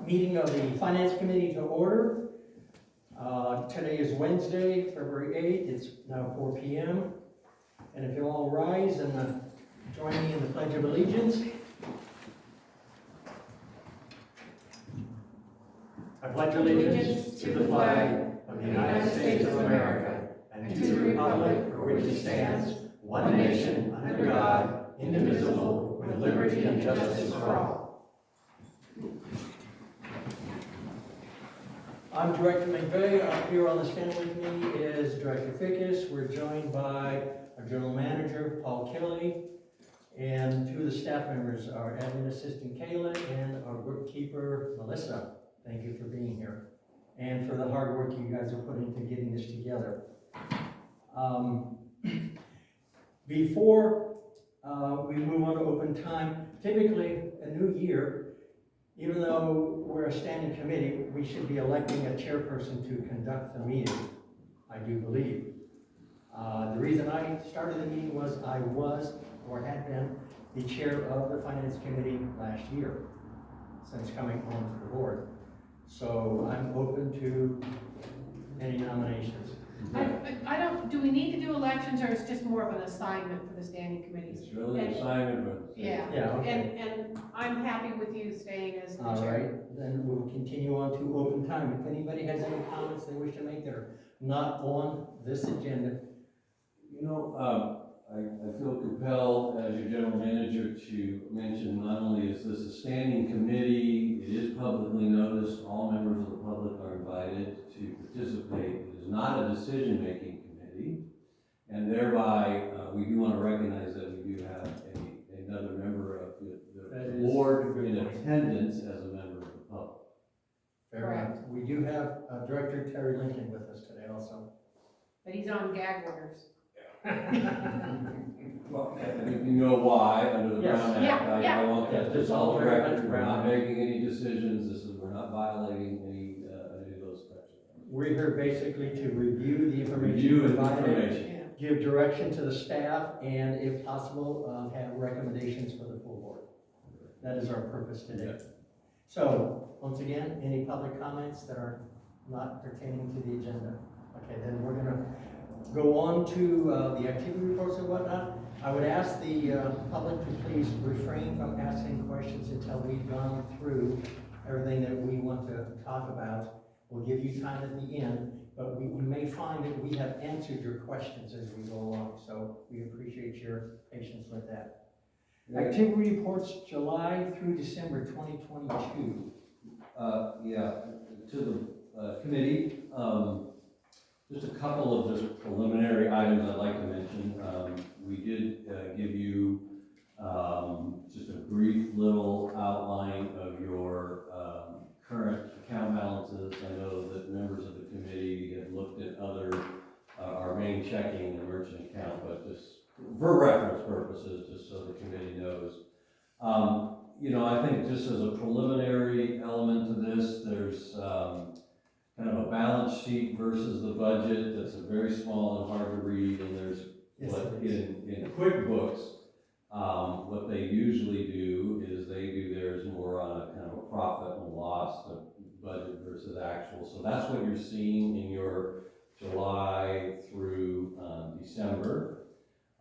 meeting of the Finance Committee to order. Today is Wednesday, February 8th. It's now 4 p.m. And if you'll all rise and join me in the Pledge of Allegiance. I pledge allegiance to the flag of the United States of America and to the republic for which it stands, one nation, under God, indivisible, with liberty and justice for all. I'm Director McVeigh. Up here on the standing with me is Director Fickus. We're joined by our General Manager, Paul Kelly, and two of the staff members, our Admin Assistant, Kayla, and our Bookkeeper, Melissa. Thank you for being here and for the hard work you guys are putting into getting this together. Before we move on to open time, typically a new year, even though we're a standing committee, we should be electing a chairperson to conduct the meeting, I do believe. The reason I started the meeting was I was, or had been, the chair of the Finance Committee last year, since coming onto the board. So I'm open to any nominations. I don't, do we need to do elections, or it's just more of an assignment for the standing committees? It's really an assignment, but. Yeah, okay. and I'm happy with you staying as the All chair. right, then we'll continue on to open time. If anybody has any comments they wish to make that are not on this agenda. You know, I feel compelled as your general manager to mention not only is this a standing committee, it is publicly noticed, all members of the public are invited to participate. It is not a decision-making committee, and thereby we do want to recognize that we do have another member of the board in attendance as a member of the public. Fair enough. We do have Director Terry Lincoln with us today also. But he's on gag orders. Well, I think you know why under the Yes. Brown Act. I want that Just just all very much record. We're not Brown. making any decisions. We're not violating any of those types of things. We're here basically to review the information Review and provided, information. Yeah. give direction to the staff, and if possible, have recommendations for the full board. That is our purpose today. So, once again, any public comments that are not pertaining to the agenda? Okay, then we're going to go on to the activity reports and whatnot. I would ask the public to please refrain from asking questions until we've gone through everything that we want to talk about. We'll give you time at the end, but we may find that we have answered your questions as we go along, so we appreciate your patience with that. Activity reports July through December 2022. To the committee, just a couple of just preliminary items I'd like to mention. We did give you just a brief little outline of your current account balances. I know that members of the committee have looked at our main checking and merchant account, but just for reference purposes, just so the committee knows. You know, I think just as a preliminary element to this, there's kind of a balance sheet versus the budget that's very small and hard to read, and there's in QuickBooks, what they usually do is they do theirs more on a kind of a profit and loss, the budget versus actual. So that's what you're seeing in your July through December.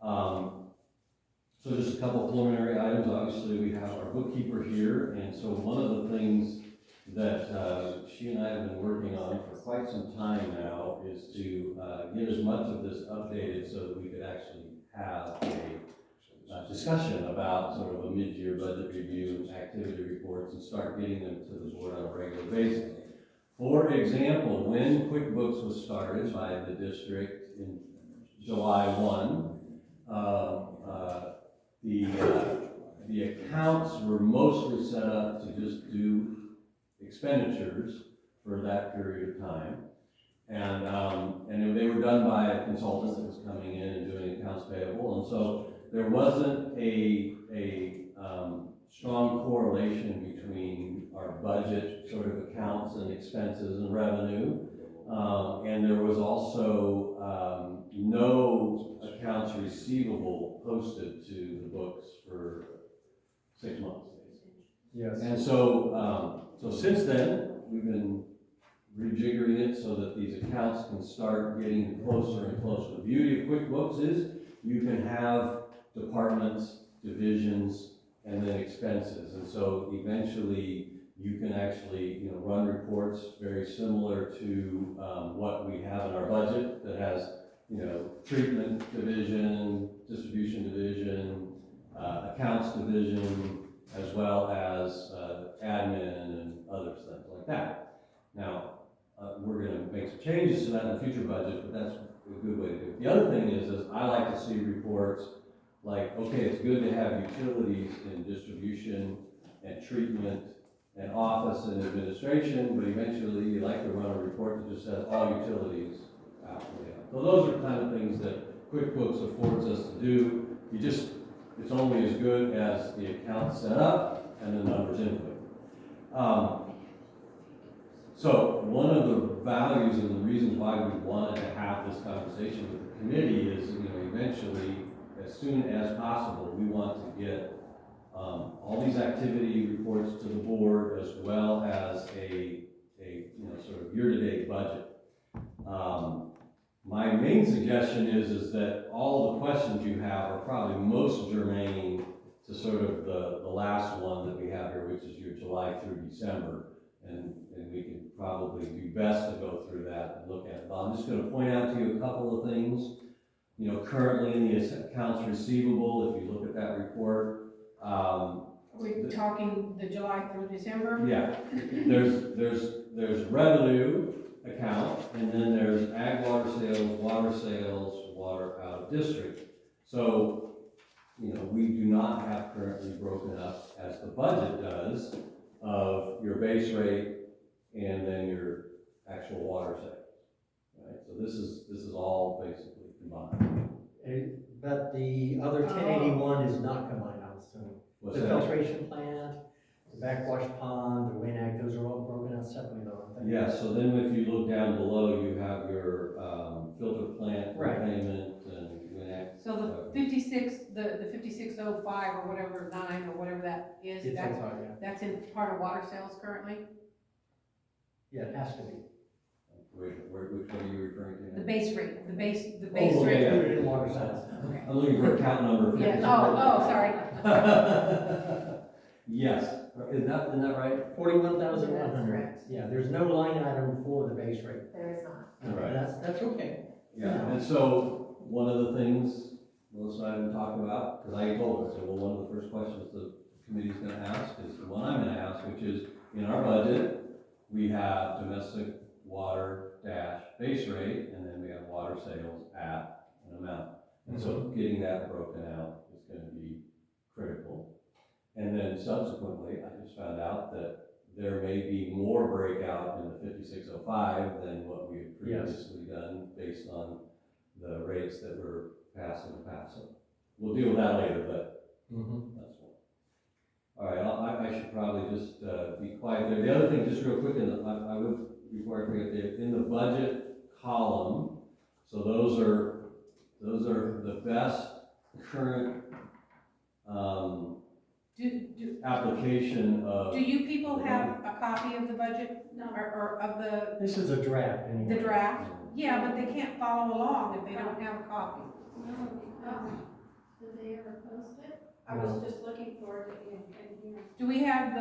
So just a couple of preliminary items. Obviously, we have our bookkeeper here, and so one of the things that she and I have been working on for quite some time now is to get as much of this updated so that we could actually have a discussion about sort of a mid-year budget review, activity reports, and start getting them to the board on a regular basis. For example, when QuickBooks was started by the district in July 1, the accounts were mostly set up to just do expenditures for that period of time, and they were done by a consultant that was coming in and doing accounts payable, and so there wasn't a strong correlation between our budget sort of accounts and expenses and revenue, and there was also no accounts receivable posted to the books for 6 months. Yes. And so So since then, we've been rejiggering it so that these accounts can start getting closer and closer. The beauty of QuickBooks is you can have departments, divisions, and then expenses. And so eventually you can actually, run reports very similar to what we have in our budget that has, treatment division, distribution division, accounts division, as well as admin and other things like that. Now, we're going to make some changes to that in the future budget, but that's a good way to do it. The other thing is I like to see reports like, okay, it's good to have utilities in distribution and treatment and office and administration, but eventually you like to run a report that just says all utilities out. So those are kind of things that QuickBooks affords us to do. It's only as good as the account set up and the numbers input. So one of the values and the reasons why we wanted to have this conversation with the committee is, eventually, as soon as possible, we want to get all these activity reports to the board, as well as a sort of year-to-date budget. My main suggestion is that all the questions you have are probably most germane to sort of the last one that we have here, which is your July through December. And we can probably do best to go through that and look at it. But I'm just going to point out to you a couple of things. Currently in the accounts receivable, if you look at that report, We're talking the July through December? yeah, there's revenue account, and then there's ag water sales, water out of district. So, we do not have currently broken up, as the budget does, of your base rate and then your actual water sales. Right? So this is all basically combined. But the other 1081 is not combined, I'm assuming. What's The that? filtration plant, the backwash pond, the WINAC, those are all broken out separately though, aren't they? Yeah, so then if you look down below, you have your filter plant Right. payment and WINAC. So the 5605 or whatever, 9 or whatever that is, It's outside, yeah. that's in part of water sales currently? Yeah, it has to be. Which one are you referring to? The base rate, the base Oh, rate. yeah. Included in water sales. Okay. I'm looking for account number. Yeah, oh, sorry. Yes, isn't that right? 41,100. That's correct. Yeah, there's no line item for the base rate. There is not. Right. That's okay. Yeah, and so one of the things Melissa and I have been talking about, because I told her, I said, well, one of the first questions the committee's going to ask is the one I'm going to ask, which is, in our budget, we have domestic water dash base rate, and then we have water sales at an amount. And so getting that broken out is going to be critical. And then subsequently, I just found out that there may be more breakout in the 5605 than what we had previously done based on the rates that were passed in the past. So we'll deal with that later, but that's one. All right, I should probably just be quiet there. The other thing, just real quick, I would, before I forget, in the budget column, so those are the best current application of. Do you people have a copy of the budget? No. Or of This is a draft anyway. the draft? Yeah, but they can't follow along if they don't have a copy. No, because, did they ever post it? I was just looking for it in here. Do we have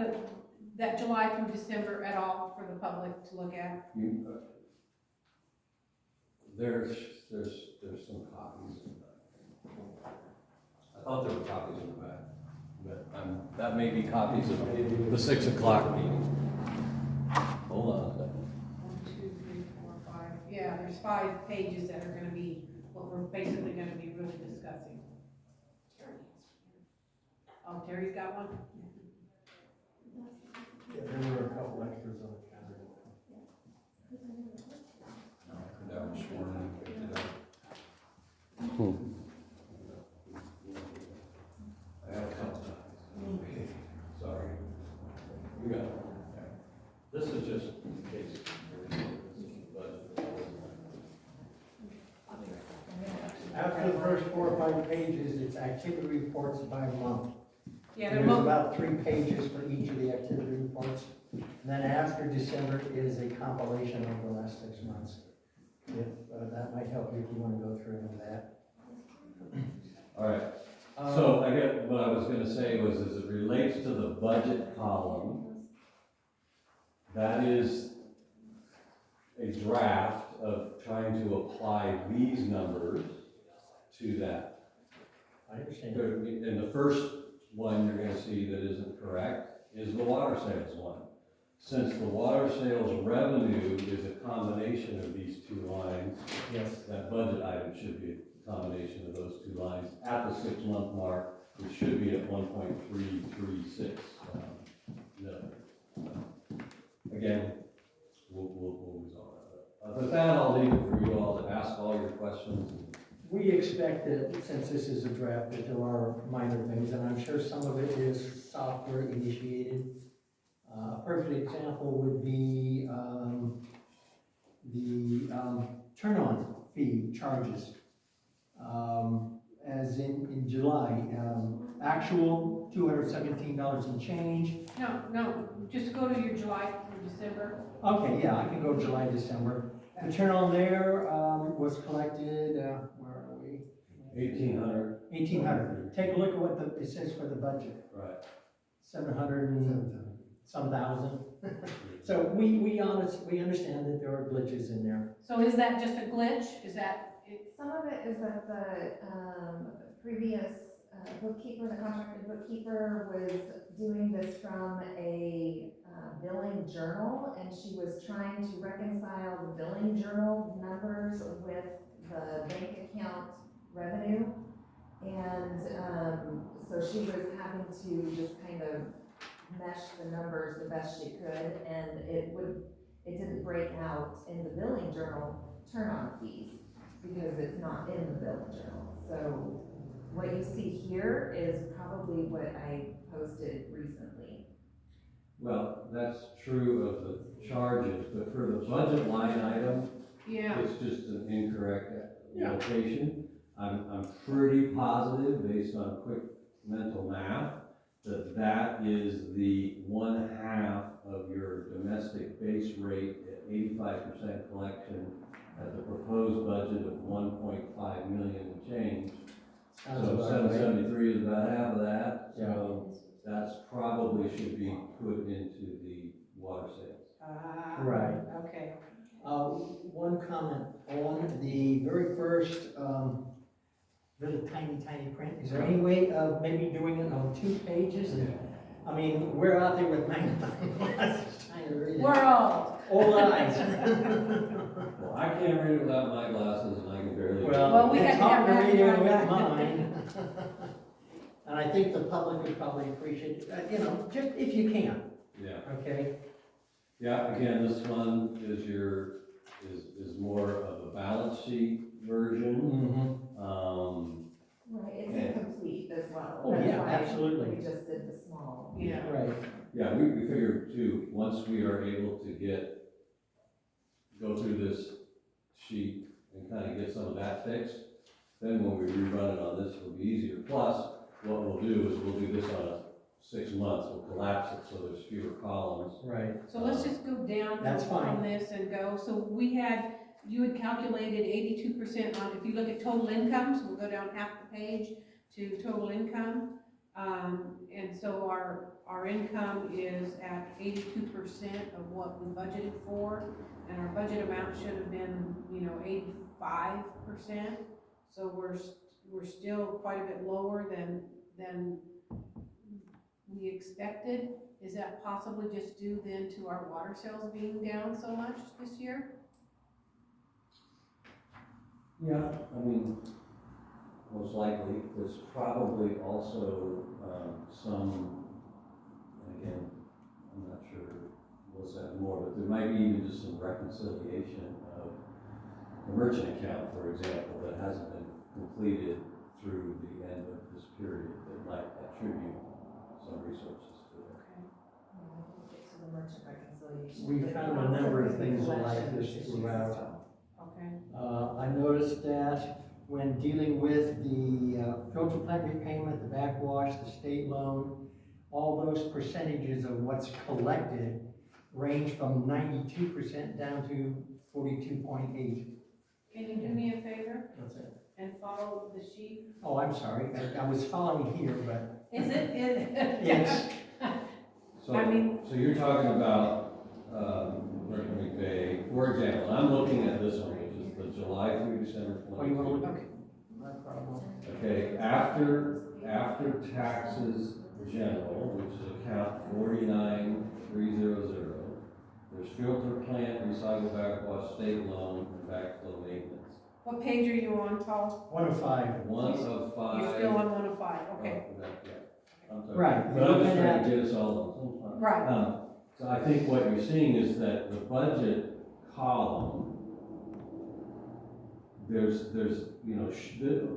that July through December at all for the public to look at? There's some copies in the back. I thought there were copies in the back, but that may be copies of the 6 o'clock meeting. Hold on a second. 1, 2, 3, 4, 5. Yeah, there's 5 pages that are gonna be what we're basically gonna be really discussing. Oh, Terry's got one? Yeah, there were a couple extras on the counter. That was sworn in, picked it up. I have a couple copies. Okay, sorry. You got it. This is just in case. After the first 4 or 5 pages, it's activity reports by month. Yeah, And they're there's about 3 pages for each of the activity reports. And then after December is a compilation of the last 6 months. If, that might help you if you wanna go through any of that. All right, so I get, what I was gonna say was, as it relates to the budget column, that is a draft of trying to apply these numbers to that. I understand. And the first one you're gonna see that isn't correct is the water sales one. Since the water sales revenue is a combination of these two lines, Yes. that budget item should be a combination of those two lines. At the 6-month mark, it should be at 1.336 million. Again, we'll resolve that. With that, I'll leave it for you all to ask all your questions. We expect that, since this is a draft, that there are minor things, and I'm sure some of it is software initiated. A perfect example would be the turn-on fee charges. As in July, actual $217 and change. No, just go to your July or December. Okay, yeah, I can go July, December. The turn-on there was collected, where are we? 1,800. 1,800. Take a look at what it says for the budget. Right. 700 and some thousand. So we understand that there are glitches in there. So is that just a glitch? Is that, Some of it is that the previous bookkeeper, the contracted bookkeeper, was doing this from a billing journal, and she was trying to reconcile the billing journal numbers with the bank account revenue. And so she was having to just kind of mesh the numbers the best she could, and it didn't break out in the billing journal turn-on fees, because it's not in the billing journal. So what you see here is probably what I posted recently. Well, that's true of the charges, but for the budget line item, yeah, it's just an incorrect location. I'm pretty positive, based on quick mental math, that is the 1/2 of your domestic base rate at 85% collection at the proposed budget of 1.5 million and change. Sounds So about 773 is about half of that, Yeah. so that's probably should be put into the water sales. Right. Okay. One comment on the very first little tiny print. Is there any way of maybe doing it on 2 pages? And, I mean, we're out there with magnifying glasses trying to read it. We're Old eyes. Well, I can't read it without my glasses, and I can barely. Well, we it's have to hard have to read it with magnifying mine. And I think the public would probably appreciate, just if you can, Yeah, okay? yeah, again, this one is is more of a balance sheet version. Right, it's Yeah. incomplete as well. Oh, That's yeah, why absolutely. We just did the small. Yeah. Right. Yeah, we figured too, once we are able to go through this sheet and kind of get some of that fixed, then when we rerun it on this, it'll be easier. Plus, what we'll do is we'll do this on 6 months, we'll collapse it so there's fewer columns. Right. So let's just go down That's fine. from this and go. So you had calculated 82% on, if you look at total incomes, we'll go down half the page to total income. And so our income is at 82% of what we budgeted for, and our budget amount should have been, 85%. So we're still quite a bit lower than we expected. Is that possibly just due then to our water sales being down so much this year? Yeah, I mean, most likely, there's probably also some, and again, I'm not sure we'll say more, but there might be even just some reconciliation of the merchant account, for example, that hasn't been completed through the end of this period that might attribute some resources to it. We'll get to the merchant reconciliation. We but found a also number of the things like collection this issues throughout. as well. Okay. I noticed that when dealing with the filter plant repayment, the backwash, the state loan, all those percentages of what's collected range from 92% down to 42.8. Can you do me a favor That's it. and follow the sheet? Oh, I'm sorry, I was following here, but Is it? it's, So, I mean- so you're talking about, let me say, for example, I'm looking at this one, which is the July through December oh, you wanna 22. look, okay, no problem. Okay, after taxes general, which is account 49300, there's filter plant, recycle backwash, state loan, and backflow maintenance. What page are you on, Paul? 105. One of five. You're still on 105, okay. Oh, yeah. I'm sorry. Right. But I'm just Looking trying at- to get us all on. Right. So I think what you're seeing is that the budget column, there's, you know,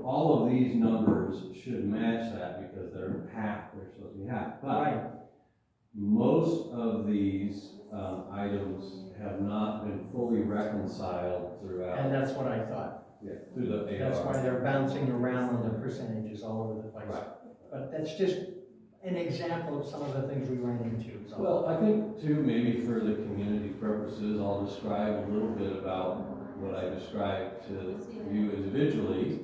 all of these numbers should match that because they're half, they're supposed to be half. Right. But most of these items have not been fully reconciled throughout. And that's what I thought. Yeah, through the AR. That's why they're bouncing around on the percentages all over the place. Right. But that's just an example of some of the things we ran into. So. Well, I think too, maybe for the community purposes, I'll describe a little bit about what I described to you individually.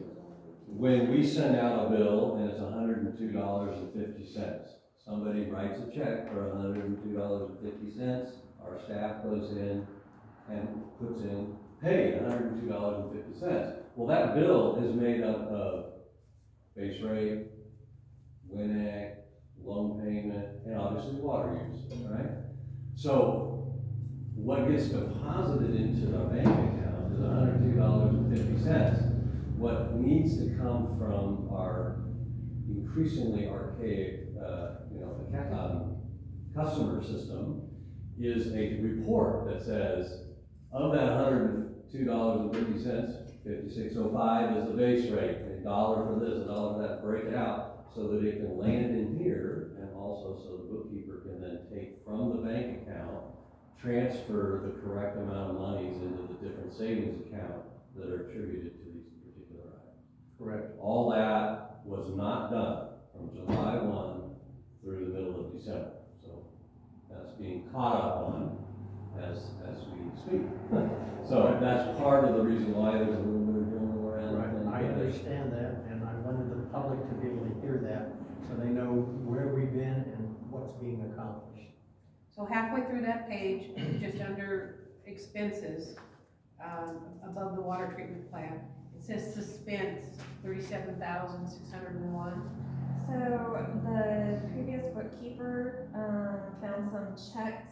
When we send out a bill and it's $102.50, somebody writes a check for $102.50, our staff goes in and puts in, pay $102.50. Well, that bill is made up of base rate, WINAC, loan payment, and obviously water use, right? So what gets deposited into the bank account is $102.50. What needs to come from our increasingly archaic, customer system is a report that says, of that $102.50, $56.05 is the base rate, $1 for this, $1 for that, break it out so that it can land in here, and also so the bookkeeper can then take from the bank account, transfer the correct amount of monies into the different savings account that are attributed to these particular items. Correct. All that was not done from July 1 through the middle of December. So that's being caught up on as we speak. So that's part of the reason why there's a little bit of going around. Right. I understand that, and I wanted the public to be able to hear that so they know where we've been and what's being accomplished. So halfway through that page, just under expenses, above the water treatment plant, it says suspense, $37,601. So the previous bookkeeper, found some checks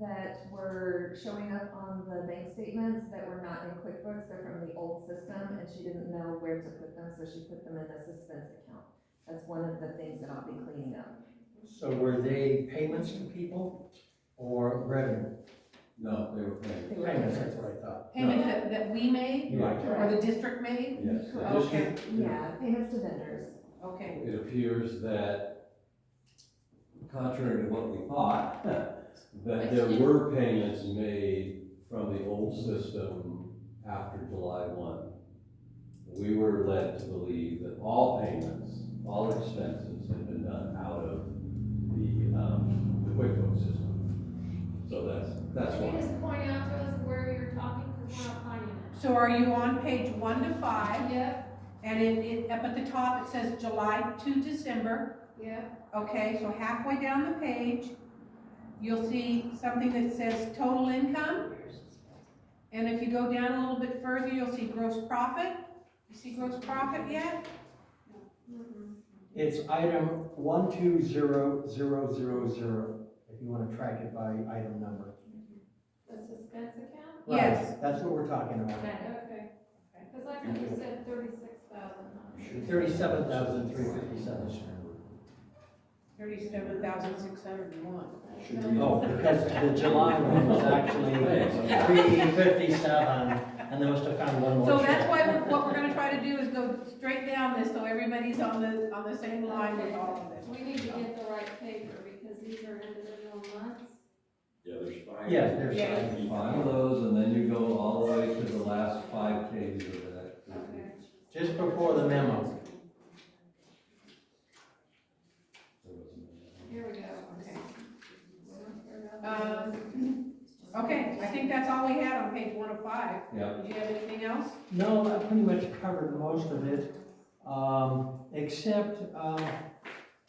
that were showing up on the bank statements that were not in QuickBooks. They're from the old system, and she didn't know where to put them, so she put them in the suspense account. That's one of the things that I'll be cleaning up. So were they payments to people or revenue? No, they were paying. They were Payments, that's what I thought. Payments that we made, Right. or the district made? Yes. the Okay. district- Yeah, payments to vendors. Okay, It appears that, contrary to what we thought, that there were payments made from the old system after July 1. We were led to believe that all payments, all expenses had been done out of the QuickBooks system. So that's Can you why. just point out to us where you're talking, because we're not finding it? so are you on page 1 to 5? Yep, And it, up at the top, it says July to December. yep, Okay, so halfway down the page, you'll see something that says total income. And if you go down a little bit further, you'll see gross profit. You see gross profit yet? It's item 120000, if you want to track it by item number. the suspense account? Yes. Right, that's what we're talking about. Okay, because I thought you said 36,000. 37,357. 37,601. Oh, because the July one was actually 357, and they must have found one more. So check. that's why what we're gonna try to do is go straight down this, so everybody's on the same line with all of this. We need to get the right paper, because these are individual months. Yeah, there's five. Yes, there's Yeah. five. 5 of those, and then you go all the way to the last 5 pages of that. Okay. Just before the memo. Here we go. Okay. Okay. think that's all we had on page 105. Yeah. Did you have anything else? No, I pretty much covered most of it, except,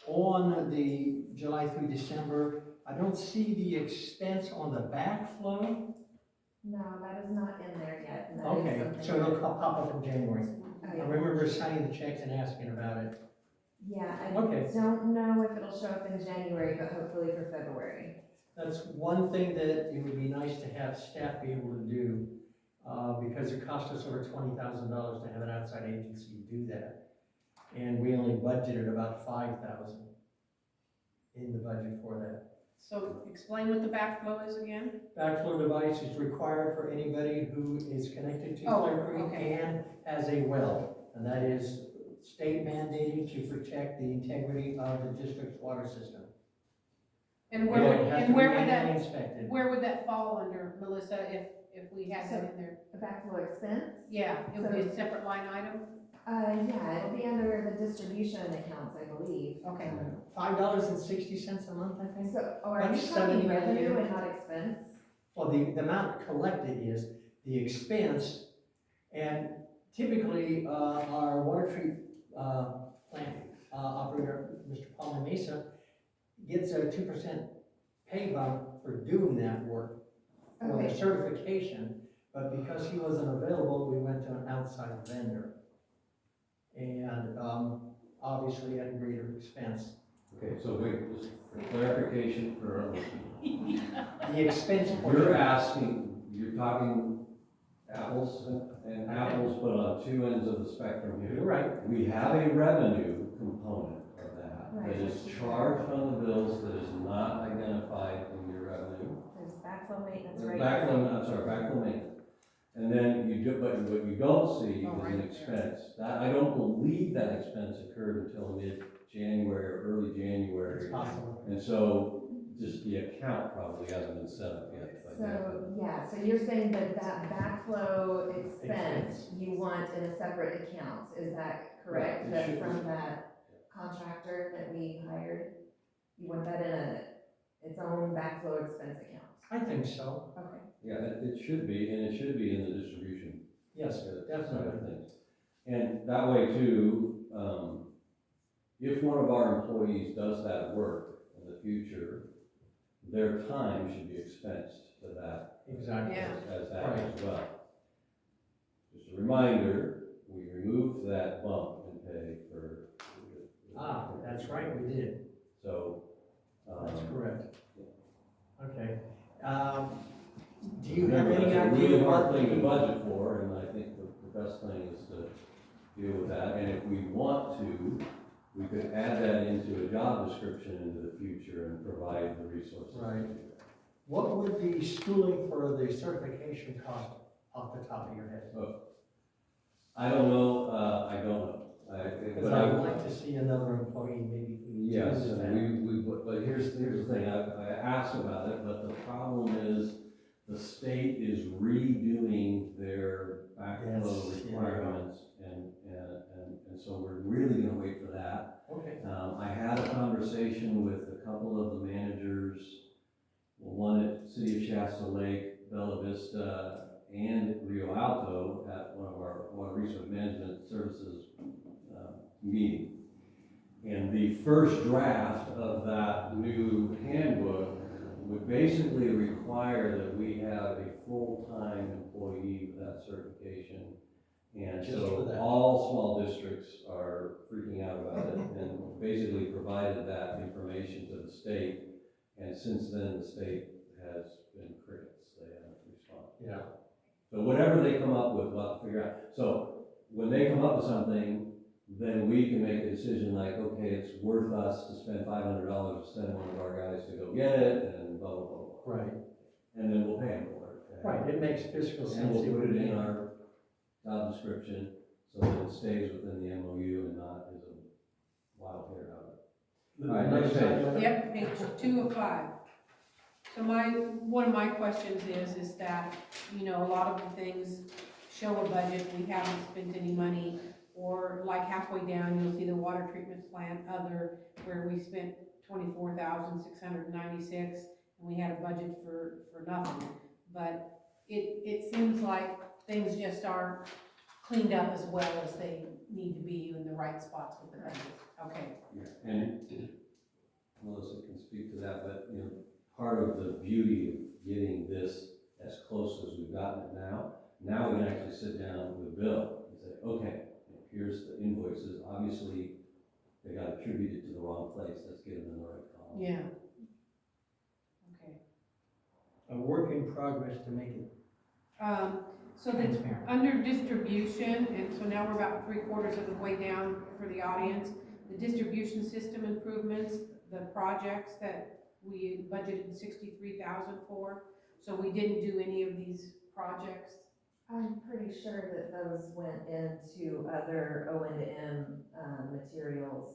on the July through December, I don't see the expense on the backflow. No, that is not in there yet. and that is Okay, something so it'll that- pop up in January. Oh, I yeah. remember signing the checks and asking about it. Yeah, I Okay. don't know if it'll show up in January, but hopefully for February. That's one thing that it would be nice to have staff be able to do, because it cost us over $20,000 to have an outside agency do that. And we only budgeted about 5,000 in the budget for that. So explain what the backflow is again. Backflow device is required for anybody who is connected to Oh, Clear Creek okay. and has a well. And that is state mandated to protect the integrity of the district's water system. And It where would, has to and be where would annually that, inspected. where would that fall under, Melissa, if we had that in there? The backflow expense? Yeah, it would be a separate line item? Yeah, it'll be under the distribution accounts, I believe. Okay. $5.60 a month, I think. So, are you That's talking 70 revenue million. and not expense? Well, the amount collected is the expense, and typically, our water treat, plant, operator, Mr. Palmer Mesa, gets a 2% pay bump for doing that work for the Okay. certification, but because he wasn't available, we went to an outside vendor. And, obviously at a greater expense. Okay, so wait, just for clarification for, The expense portion. you're asking, you're talking apples and apples, but on two ends of the spectrum You're here. right. We have a revenue component of that, Right. that is charged on the bills that is not identified in your revenue. There's backflow maintenance Or right backflow maintenance. And then you do, but what you don't see Oh, is right an there. expense. That, I don't believe that expense occurred until mid-January or early January. It's possible. And so, just the account probably hasn't been set up yet. but So, yeah, so you're saying that backflow expense, you want in a separate account, is that correct? Right, it That should from be. that contractor that we hired, you want that in its own backflow expense account? I think so. Okay. Yeah, it should be, and it should be in the distribution. Yes, Side of definitely. things. And that way too, if one of our employees does that work in the future, their time should be expensed to that. Exactly. Yeah. As that Right. as well. Just a reminder, we removed that bump in pay for. That's right, we did. So. That's correct. yeah. Okay. Do you have Remember, any that's a idea really hard what thing to the, budget for, and I think the best thing is to deal with that. And if we want to, we could add that into a job description into the future and provide the resources. to Right. do that. what would the schooling for the certification cost off the top of your head? I don't know, I don't know. Because I would like to see another employee maybe. Yes, do that. and but here's the thing, I asked about it, but the problem is the state is redoing their backflow Yes, yeah. requirements, and so we're really gonna wait for that. Okay. I had a conversation with a couple of the managers, one at City of Shasta Lake, Bella Vista, and Rio Alto at one of our Water Resource Management Services meeting. And the first draft of that new handbook would basically require that we have a full-time employee with that certification. And Just for so that. all small districts are freaking out about it and basically provided that information to the state. And since then, the state has been crickets, they haven't responded. Yeah. So whatever they come up with, we'll have to figure out. So when they come up with something, then we can make a decision like, okay, it's worth us to spend $500 to send one of our guys to go get it, and blah, blah, blah, blah. Right, And then we'll pay them for it. okay? right, it makes fiscal sense. And we'll put it would in be- our job description so that it stays within the MOU and not is a wild hair out of it. All right, Another next side page. letter? Yep, page 2 of 5. So one of my questions is that, you know, a lot of the things show a budget, we haven't spent any money, or like halfway down, you'll see the water treatment plant other, where we spent $24,696, and we had a budget for nothing. but it seems like things just aren't cleaned up as well as they need to be in the right spots with the budget. Okay. Yeah, and Melissa can speak to that, but, you know, part of the beauty of getting this as close as we've gotten it now we can actually sit down with Bill and say, okay, here's the invoices, obviously, they got attributed to the wrong place, let's get them in the right column. Yeah. Okay. A work in progress to make it So that's transparent. under distribution, and so now we're about 3/4 of the way down for the audience. The distribution system improvements, the projects that we budgeted 63,000 for. So we didn't do any of these projects. I'm pretty sure that those went into other O&M, materials,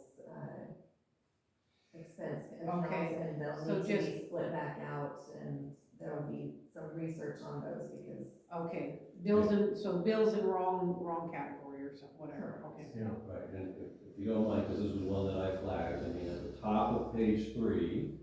expense accounts, Okay, and they'll so need to be just- split back out, and there will be some research on those because. Okay, bills in wrong category or something, whatever, okay. Yeah. Right, and if you don't mind, because this was one that I flagged, I mean, at the top of page 3,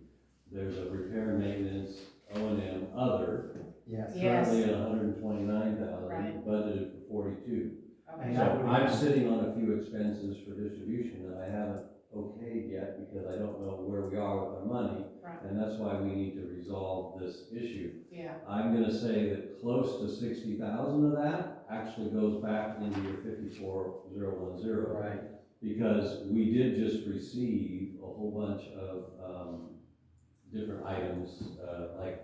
there's a repair, maintenance, O&M, other, Yes. Yes. currently at 129,000, Right. budgeted for 42. Okay. So I'm sitting on a few expenses for distribution that I haven't okayed yet because I don't know where we are with our money. Right. And that's why we need to resolve this issue. Yeah, I'm gonna say that close to 60,000 of that actually goes back into your 54,010. Right. Because we did just receive a whole bunch of, different items, like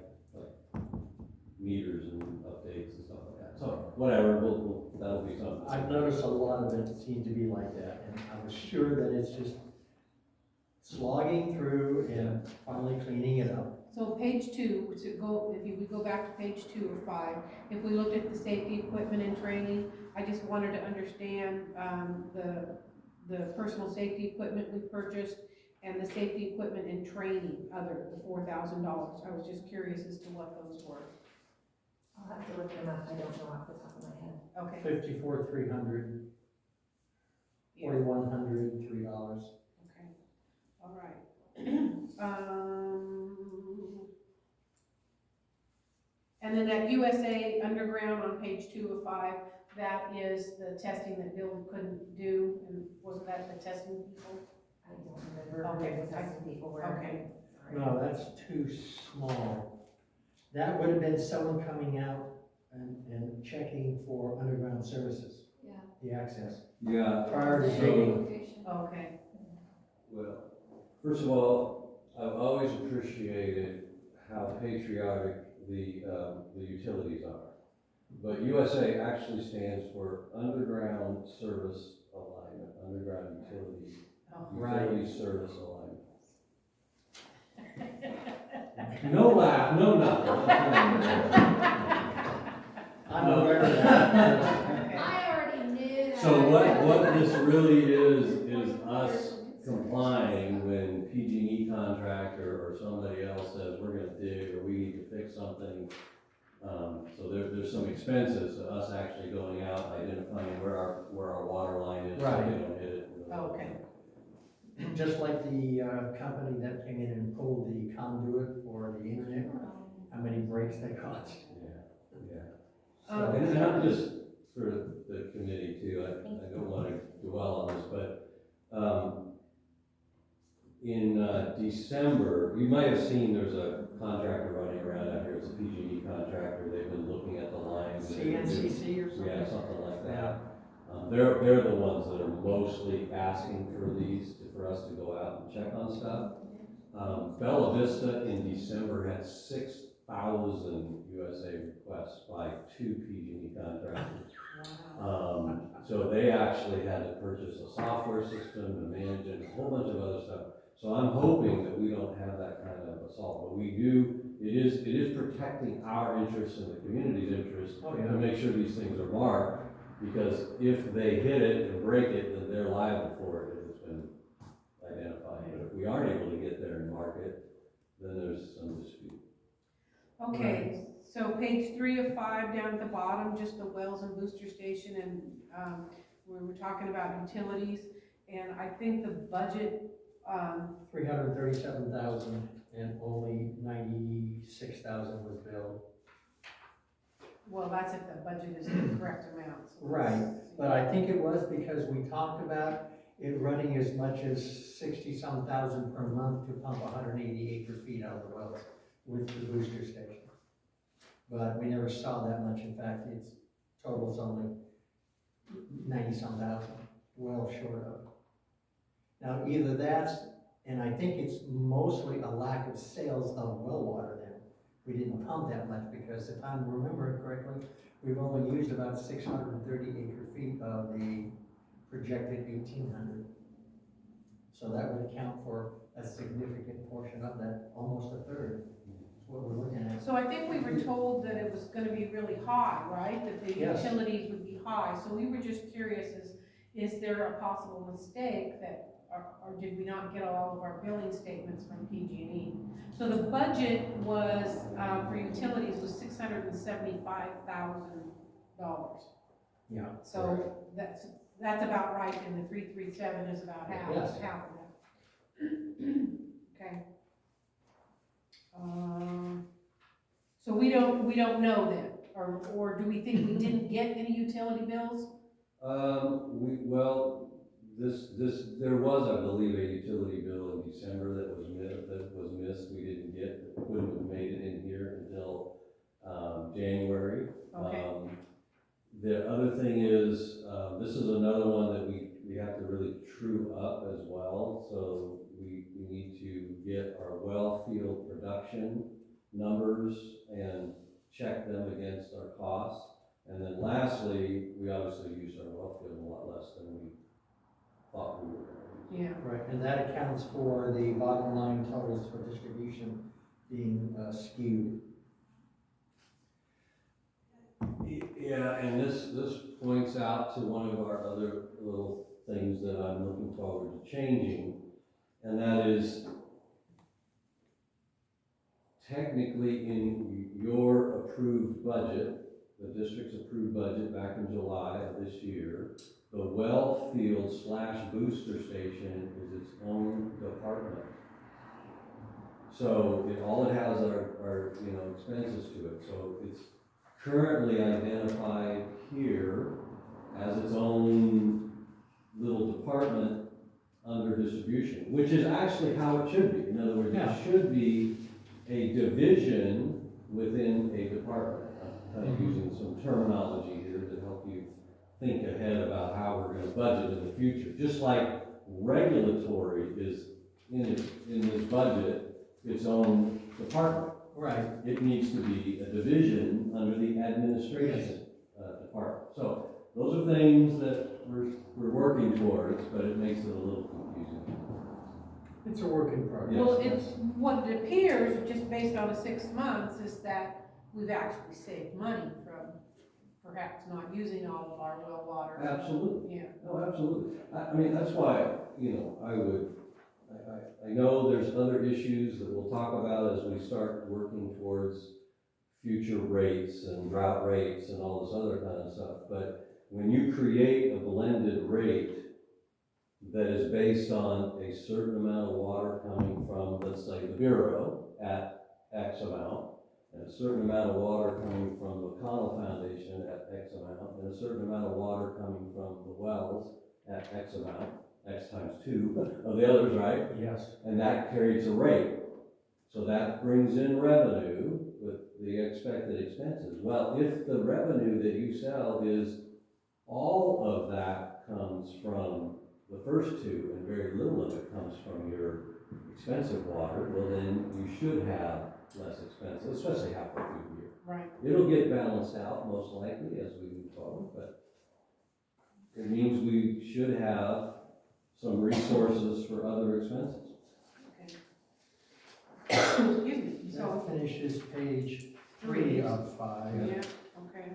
meters and updates and stuff like that. So, whatever, that'll be something. I've noticed a lot of it seems to be like that, and I was sure that it's just slogging through and finally cleaning it up. so page 2, if we go back to page 2 or 5, if we looked at the safety equipment and training, I just wanted to understand, the personal safety equipment we purchased and the safety equipment and training, the $4,000. I was just curious as to what those were. I'll have to look them up, I don't know off the top of my head. Okay. 54,300, Yeah. 4,100, $3. Okay, all right. And then that USA Underground on page 2 of 5, that is the testing that Bill couldn't do, and wasn't that the testing people? I don't remember who Okay. the testing people were. Okay. Sorry. No, that's too small. That would have been someone coming out and checking for underground services, Yeah. the access. Yeah, Prior to So- digging. Location. Okay, well, first of all, I've always appreciated how patriotic the utilities are. But USA actually stands for Underground Service Alignment, Underground Utility, oh, Utility Service Alignment. No laugh, no nothing. I'm aware of that. okay, I already knew that. So what this really is us complying when PG&E contractor or somebody else says we're gonna dig or we need to fix something. So there's some expenses of us actually going out, identifying where our water line is, so Right. they don't hit it. Okay. Just like the company that came in and pulled the conduit for the internet, how many breaks they cost. Yeah. Um, And I'm just, for the committee too, I don't wanna dwell on this, but, in December, you might have seen there's a contractor running around out here, it's a PG&E contractor, they've been looking at the lines. CNCC or something? Yeah, something like Yeah. that. They're the ones that are mostly asking for these, for us to go out and check on stuff. Bella Vista in December had 6,000 USA requests by 2 PG&E contractors. wow. So they actually had to purchase a software system to manage it, a whole bunch of other stuff. So I'm hoping that we don't have that kind of assault, but we do, it is protecting our interests and the community's interests Oh, to yeah. make sure these things are marked, because if they hit it and break it, then they're liable for it if it's been identified. But if we aren't able to get there and mark it, then there's some dispute. Okay, so page 3 of 5 down at the bottom, just the wells and booster station, and we were talking about utilities, and I think the budget, 337,000 and only 96,000 was billed. Well, that's if the budget is the correct amount. So Right, let's see. but I think it was because we talked about it running as much as 60-some thousand per month to pump 180 acre feet out of the wells with the booster station. But we never saw that much. In fact, its total is only 90-some thousand, well short of. Now, either that's, and I think it's mostly a lack of sales of well water then. We didn't pump that much because if I'm remembering correctly, we've only used about 630 acre feet of the projected 1,800. So that would account for a significant portion of that, almost a third, is what we're looking at. So I think we were told that it was gonna be really high, right? That the Yes. utilities would be high, so we were just curious, is there a possible mistake that, or did we not get all of our billing statements from PG&E? So the budget was, for utilities was $675,000. Yeah. So that's about right, and the 337 is about half, Yes. half of that. Okay. So we don't know then, or do we think we didn't get any utility bills? Well, there was, I believe, a utility bill in December that was missed, we didn't get, wouldn't have made it in here until, January. Okay. The other thing is, this is another one that we have to really true up as well, so we need to get our well field production numbers and check them against our costs. And then lastly, we obviously used our well field a lot less than we thought we were going to. Yeah. Right, and that accounts for the bottom line totals for distribution being skewed. Yeah, and this points out to one of our other little things that I'm looking forward to changing, and that is technically in your approved budget, the district's approved budget back in July of this year, the well field / booster station is its own department. So all it has are expenses to it, so it's currently identified here as its own little department under distribution, which is actually how it should be. In other words, Yeah. it should be a division within a department. I'm kind of using some terminology here to help you think ahead about how we're gonna budget in the future. Just like regulatory is in this budget, its own department. Right. It needs to be a division under the administration department. So those are things that we're working towards, but it makes it a little confusing. It's a work in progress. Well, yes. what it appears, just based on the 6 months, is that we've actually saved money from perhaps not using all of our well water. Absolutely. Yeah. No, absolutely. I mean, that's why, I know there's other issues that we'll talk about as we start working towards future rates and drought rates and all this other kind of stuff. But when you create a blended rate that is based on a certain amount of water coming from, let's say, the Bureau at X amount, and a certain amount of water coming from the McConnell Foundation at X amount, and a certain amount of water coming from the wells at X amount, X times 2 of the others, right? Yes. And that carries a rate. So that brings in revenue with the expected expenses. Well, if the revenue that you sell is all of that comes from the first two and very little of it comes from your expensive water, well then you should have less expenses, especially halfway through the year. Right. It'll get balanced out most likely as we move forward, but it means we should have some resources for other expenses. Okay. Excuse me, That so, finishes page 3 of 5. yeah, okay.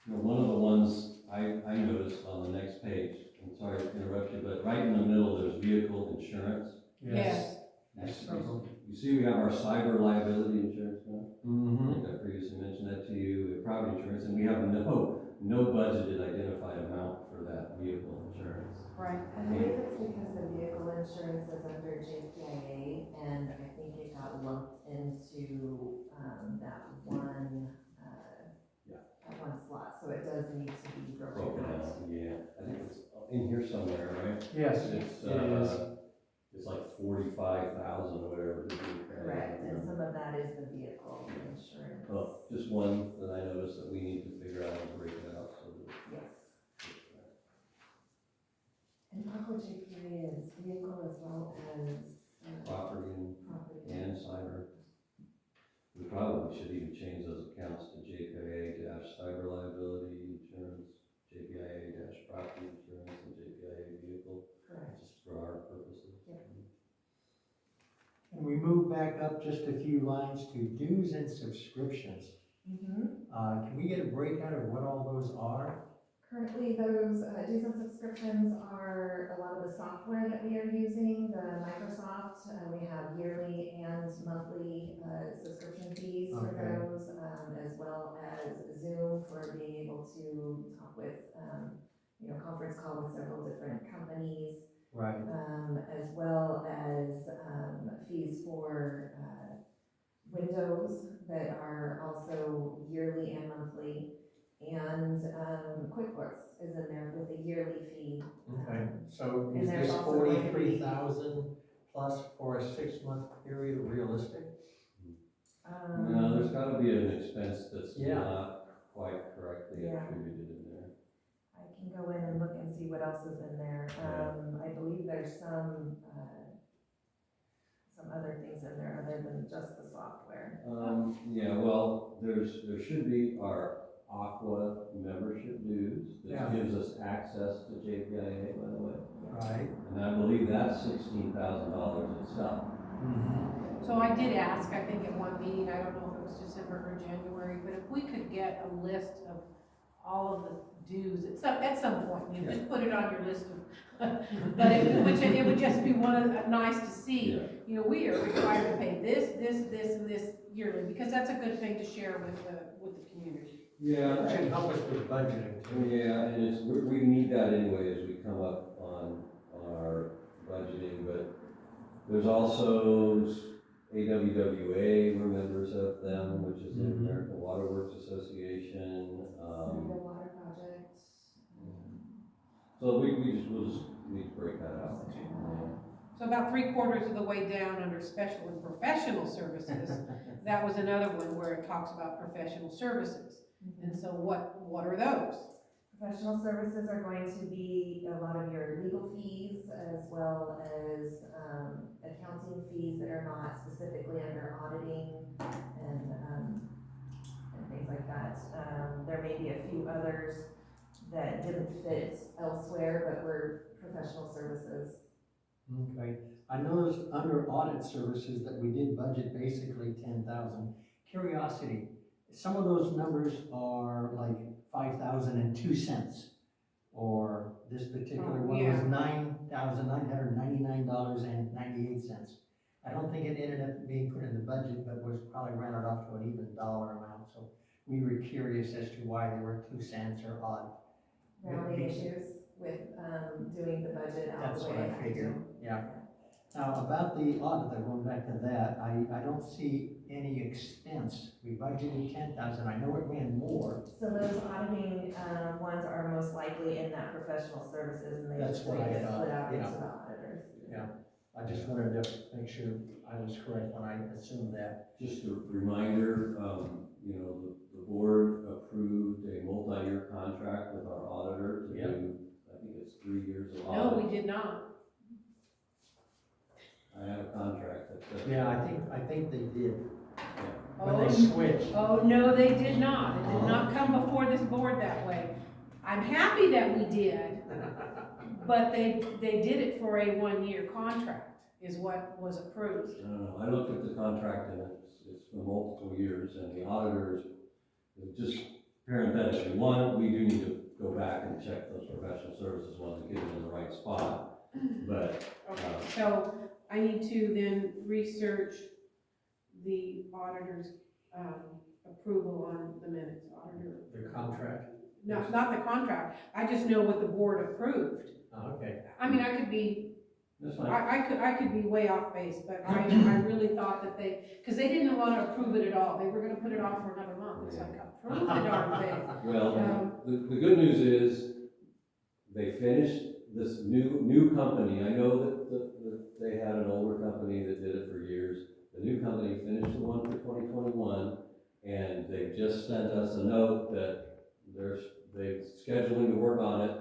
One of the ones I noticed on the next page, I'm sorry to interrupt you, but right in the middle, there's vehicle insurance. Yes. You see we have our cyber liability insurance now? I Mm-hmm. think I previously mentioned that to you, we have property insurance, and we have no budgeted identified amount for that vehicle insurance. Right. I believe it's because the vehicle insurance is under JPIA, and I think it got lumped into, that one Yes, It's, it is. it's like 45,000 or whatever. it is. Correct, and some of that is the vehicle insurance. Oh, just one that I noticed that we need to figure out and break it out so that. Yes. And Aqua JPA is vehicle as well as, Property property. and cyber. We probably should even change those accounts to JPIA-cyber liability insurance, JPIA-property insurance, and JPIA vehicle, Correct. just for our purposes. Yep. And we move back up just a few lines to dues and subscriptions. Can we get a breakout of what all those are? Currently, those dues and subscriptions are a lot of the software that we are using, the Microsoft. We have yearly and monthly subscription fees for Okay. those, as well as Zoom for being able to talk with, conference call with several different companies, Right. as well as fees for Windows that are also yearly and monthly. And QuickBooks is in there with a yearly fee. Okay, so and is there's this also going to be- 43,000 plus for a 6-month period realistic? No, there's gotta be an expense that's Yeah. not quite correctly Yeah. attributed in there. I can go in and look and see what else is in there. I believe there's some other things in there other than just the software. Yeah, well, there should be our Aqua membership dues, Yeah. that gives us access to JPIA, by the way. Right. And I believe that's $16,000 itself. Mm-hmm. So I did ask, I think at one meeting, I don't know if it was December or January, but if we could get a list of all of the dues, at some point, you just put it on your list of, but it would just be nice to see. Yeah. You know, we are required to pay this, and this yearly, because that's a good thing to share with the community. Yeah. It should help us with budgeting too. Yeah, and we need that anyway as we come up on our budgeting, but there's also AWWA, we're members of them, which is the Mhm. American Water Works Association. The water project. So we'll just need to break that out. So about 3/4 of the way down under special and professional services, that was another one where it talks about professional services. And so what are those? Professional services are going to be a lot of your legal fees as well as accounting fees that are not specifically under auditing and things like that. There may be a few others that didn't fit elsewhere but were professional services. Okay, I noticed under audit services that we did budget basically 10,000. Curiosity, some of those numbers are like 5,002 cents. Or this particular one was $9,999.98. I don't think it ended up being put in the budget, but was probably rounded off to an even dollar amount. So we were curious as to why they were 2 cents or odd. Rounding issues with doing the budget out That's the what way I it had to. figured, yeah. Now, about the audit, going back to that, I don't see any expense. We budgeted 10,000, I know it ran more. So those auditing ones are most likely in that professional services, and they That's just what I get thought, split out into yeah. the auditors. Yeah, I just wanted to make sure I was correct when I assumed that. Just a reminder, the board approved a multi-year contract with our auditor to Yep. do, I think it's 3 years of No, audit. we did not. I have a contract that says. Yeah, I think they did, Yeah. when they switched. Oh, no, they did not. It did not come before this board that way. I'm happy that we did, but they did it for a 1-year contract, is what was approved. I looked at the contract and it's for multiple years, and the auditors, just parenthetically, one, we do need to go back and check those professional services ones and get them in the right spot, but, Okay, so I need to then research the auditor's approval on the minutes, auditor. The contract. No, not the contract, I just know what the board approved. Okay. I mean, I could be, that's fine. I could be way off base, but I really thought that because they didn't want to approve it at all, they were gonna put it off for another month, it's like, approve the darn thing. Well, the good news is, they finished this new company, I know that they had an older company that did it for years. The new company finished the one for 2021, and they just sent us a note that they're scheduling to work on it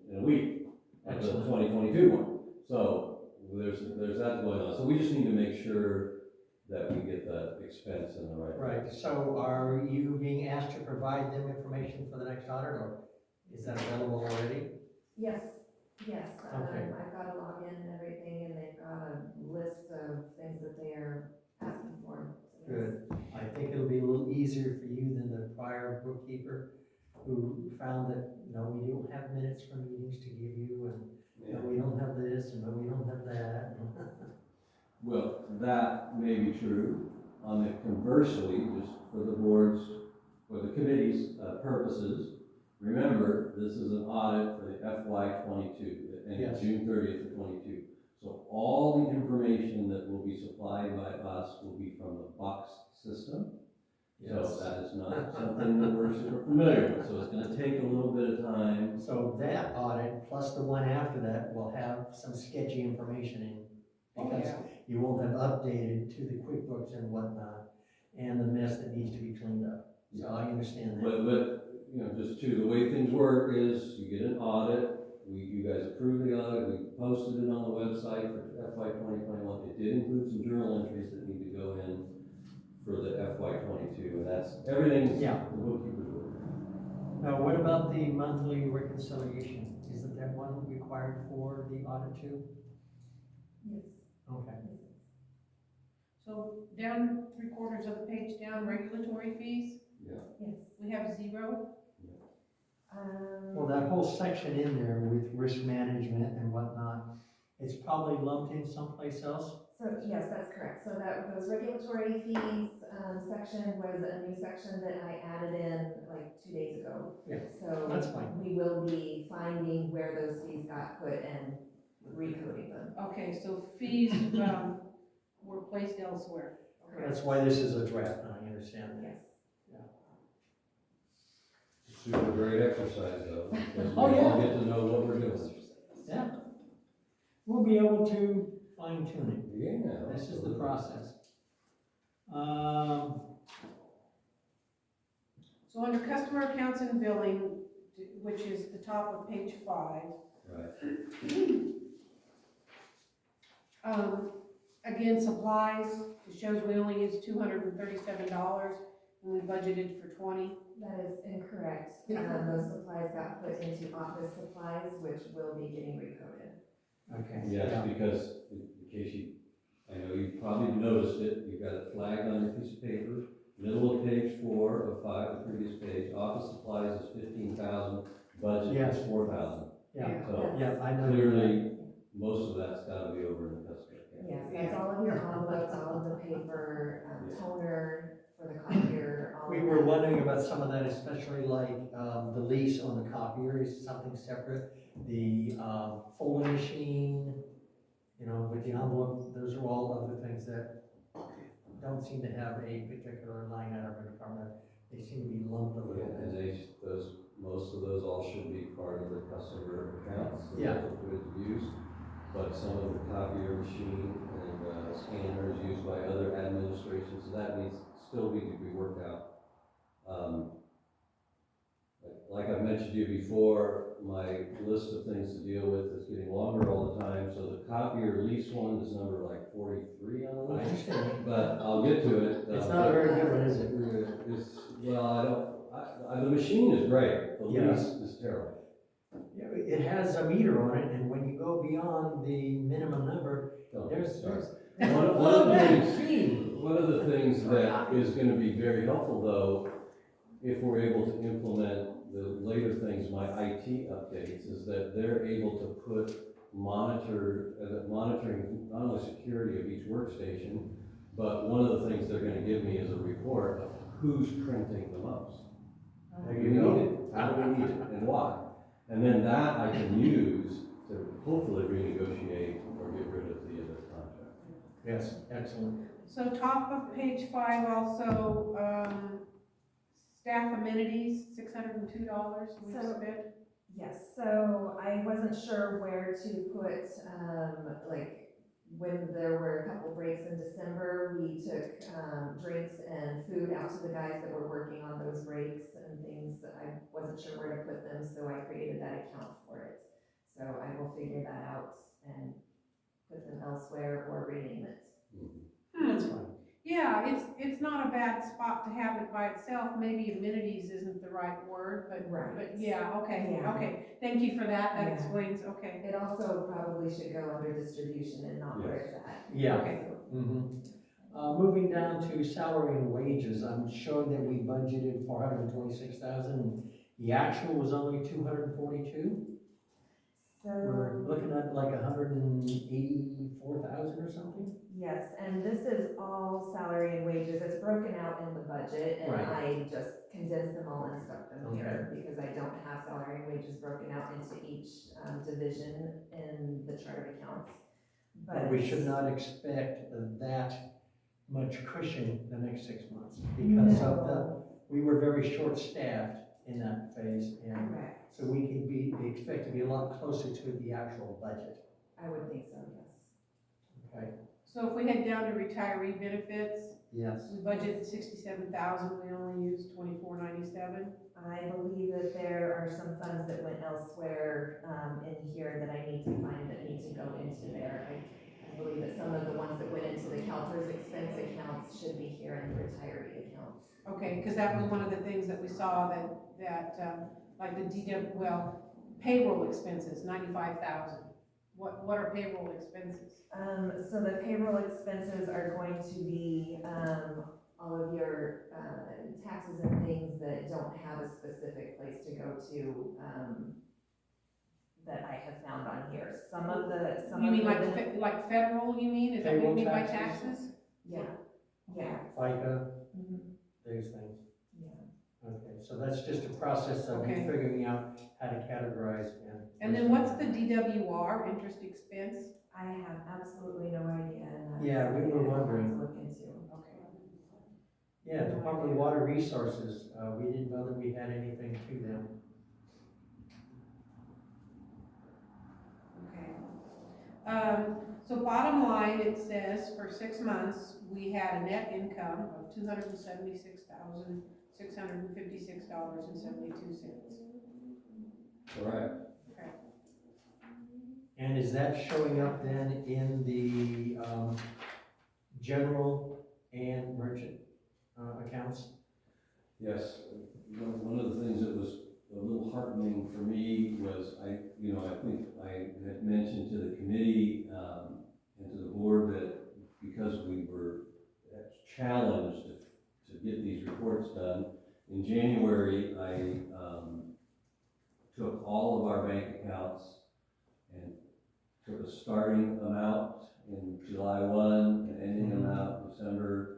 in a week, of the Excellent. 2022 one. So there's that going on. So we just need to make sure that we get that expense in the right place. Right, so are you being asked to provide them information for the next audit, or is that available already? Yes, yes, Okay. I've got a login and everything, and they've got a list of things that they are asking for. So yes. Good. I think it'll be a little easier for you than the prior bookkeeper who found that, no, we don't have minutes from meetings to give you, and no, we don't have this, and no, we don't have that. Well, that may be true. On the conversely, just for the board's, for the committee's purposes, remember, this is an audit for the FY '22, that ended Yes. June 30th of '22. So all the information that will be supplied by us will be from the Box system. So that is not something that we're super familiar with, so it's gonna take a little bit of time. So that audit, plus the one after that, will have some sketchy information in, because you won't have updated to the QuickBooks and whatnot, and the mess that needs to be cleaned up. So I understand that. But, you know, just the way things work is you get an audit, you guys approve the audit, we posted it on the website for FY 2021. It did include some journal entries that need to go in for the FY '22, and that's, everything Yeah. the bookkeeper's work. Now, what about the monthly reconciliation? Isn't that one required for the audit too? Yes. Okay. So down 3/4 of the page down, regulatory fees, Yes. we have 0. Well, that whole section in there with risk management and whatnot, it's probably lumped in someplace else? So, yes, that's correct. So those regulatory fees, section was a new section that I added in like 2 days ago. Yeah, So that's fine. we will be finding where those fees got put and recoding them. Okay, so fees, were placed elsewhere. Okay. That's why this is a draft, I understand that. Yes. Super great exercise though, because we Oh, yeah. all get to know what we're doing. Yeah. We'll be able to fine tune it. Yeah. This is the process. So under customer accounts and billing, which is the top of page 5, Right. again, supplies, it shows we only used $237 and we budgeted for 20. That is incorrect. Yeah. Those supplies got put into office supplies, which will be getting recoded. Okay. Yes, Yeah. because in case I know you probably noticed it, you've got it flagged on your piece of paper, middle of page 4 of 5, the previous page, office supplies is 15,000, budget Yes. is 4,000. Yeah, So yeah, I know. clearly, most of that's gotta be over in the customer account. Yes, that's all of your envelopes, all of the paper, toner for the copier, all of We that. were wondering about some of that, especially like, the lease on the copier is something separate. The, folding machine, you know, with the envelope, those are all other things that don't seem to have a particular line item or department. They seem to be lumped a little And bit. most of those all should be part of the customer accounts, so Yeah. those are good to use. But some of the copier machine and scanners used by other administrations, so that still need to be worked out. Like I've mentioned to you before, my list of things to deal with is getting longer all the time, so the copier lease one is number like 43 on the I list. understand. But I'll get to it. It's not a very good one, is it? The machine is great, the Yeah. lease is terrible. Yeah, it has a meter on it, and when you go beyond the minimum number, Don't there's start. a One of little the bit things- of fee. One of the things that is gonna be very helpful though, if we're able to implement the later things, my IT updates, is that they're able to put monitoring not only security of each workstation, but one of the things they're gonna give me is a report of who's printing the most. There Do you we go. need it? How do we need it and why? And then that I can use to hopefully renegotiate or get rid of the other contract. Yes, excellent. So top of page 5 also, staff amenities, $602 we So- spent. Yes, so I wasn't sure where to put, like, when there were a couple breaks in December, we took, drinks and food out to the guys that were working on those breaks and things. I wasn't sure where to put them, so I created that account for it. So I will figure that out and put them elsewhere or rename it. That's fine. Yeah, it's not a bad spot to have it by itself, maybe amenities isn't the right word, but Right. yeah, okay, Yeah. okay, thank you for that, that Yeah. explains, okay. It also probably should go under distribution and not where it's at. Yeah. Okay. Moving down to salary and wages, I'm showing that we budgeted 426,000. The actual was only 242. We're So, looking at like 184,000 or something. yes, and this is all salary and wages. It's broken out in the budget, and Right. I just condensed them all and stuck them here because I don't have salary and wages broken out into each division in the chart of accounts. But we should not expect that much cushion the next 6 months because of we were very short-staffed in that phase, and Correct. so we can expect to be a lot closer to the actual budget. I would think so, yes. Okay. So if we head down to retiree benefits, Yes. we budgeted 67,000, we only used 2497. I believe that there are some funds that went elsewhere in here that I need to find that need to go into there. I believe that some of the ones that went into the CalPERS expense accounts should be here in the retiree accounts. Okay, because that was one of the things that we saw like the payroll expenses, 95,000. What are payroll expenses? So the payroll expenses are going to be all of your taxes and things that don't have a specific place to go to that I have found on here. You mean like federal, you mean? Is that what you mean by Payroll taxes? Yeah, yeah. FICA, Mhm. those things. Yeah. Okay, so that's just a process of Okay. figuring out how to categorize And then what's the DWR, interest expense? I have absolutely no idea. And that's Yeah, we were something I have wondering. to look into. Okay. Yeah, Department of Water Resources, we didn't know that we had anything to them. Okay. So bottom line, it says for 6 months, we had a net income of $276,656.72. Correct. Okay. And is that showing up then in the general and merchant accounts? Yes, one of the things that was a little heartening for me was I think I had mentioned to the committee and to the board that because we were challenged to get these reports done, in January I took all of our bank accounts and took a starting amount in July 1, an ending amount in December,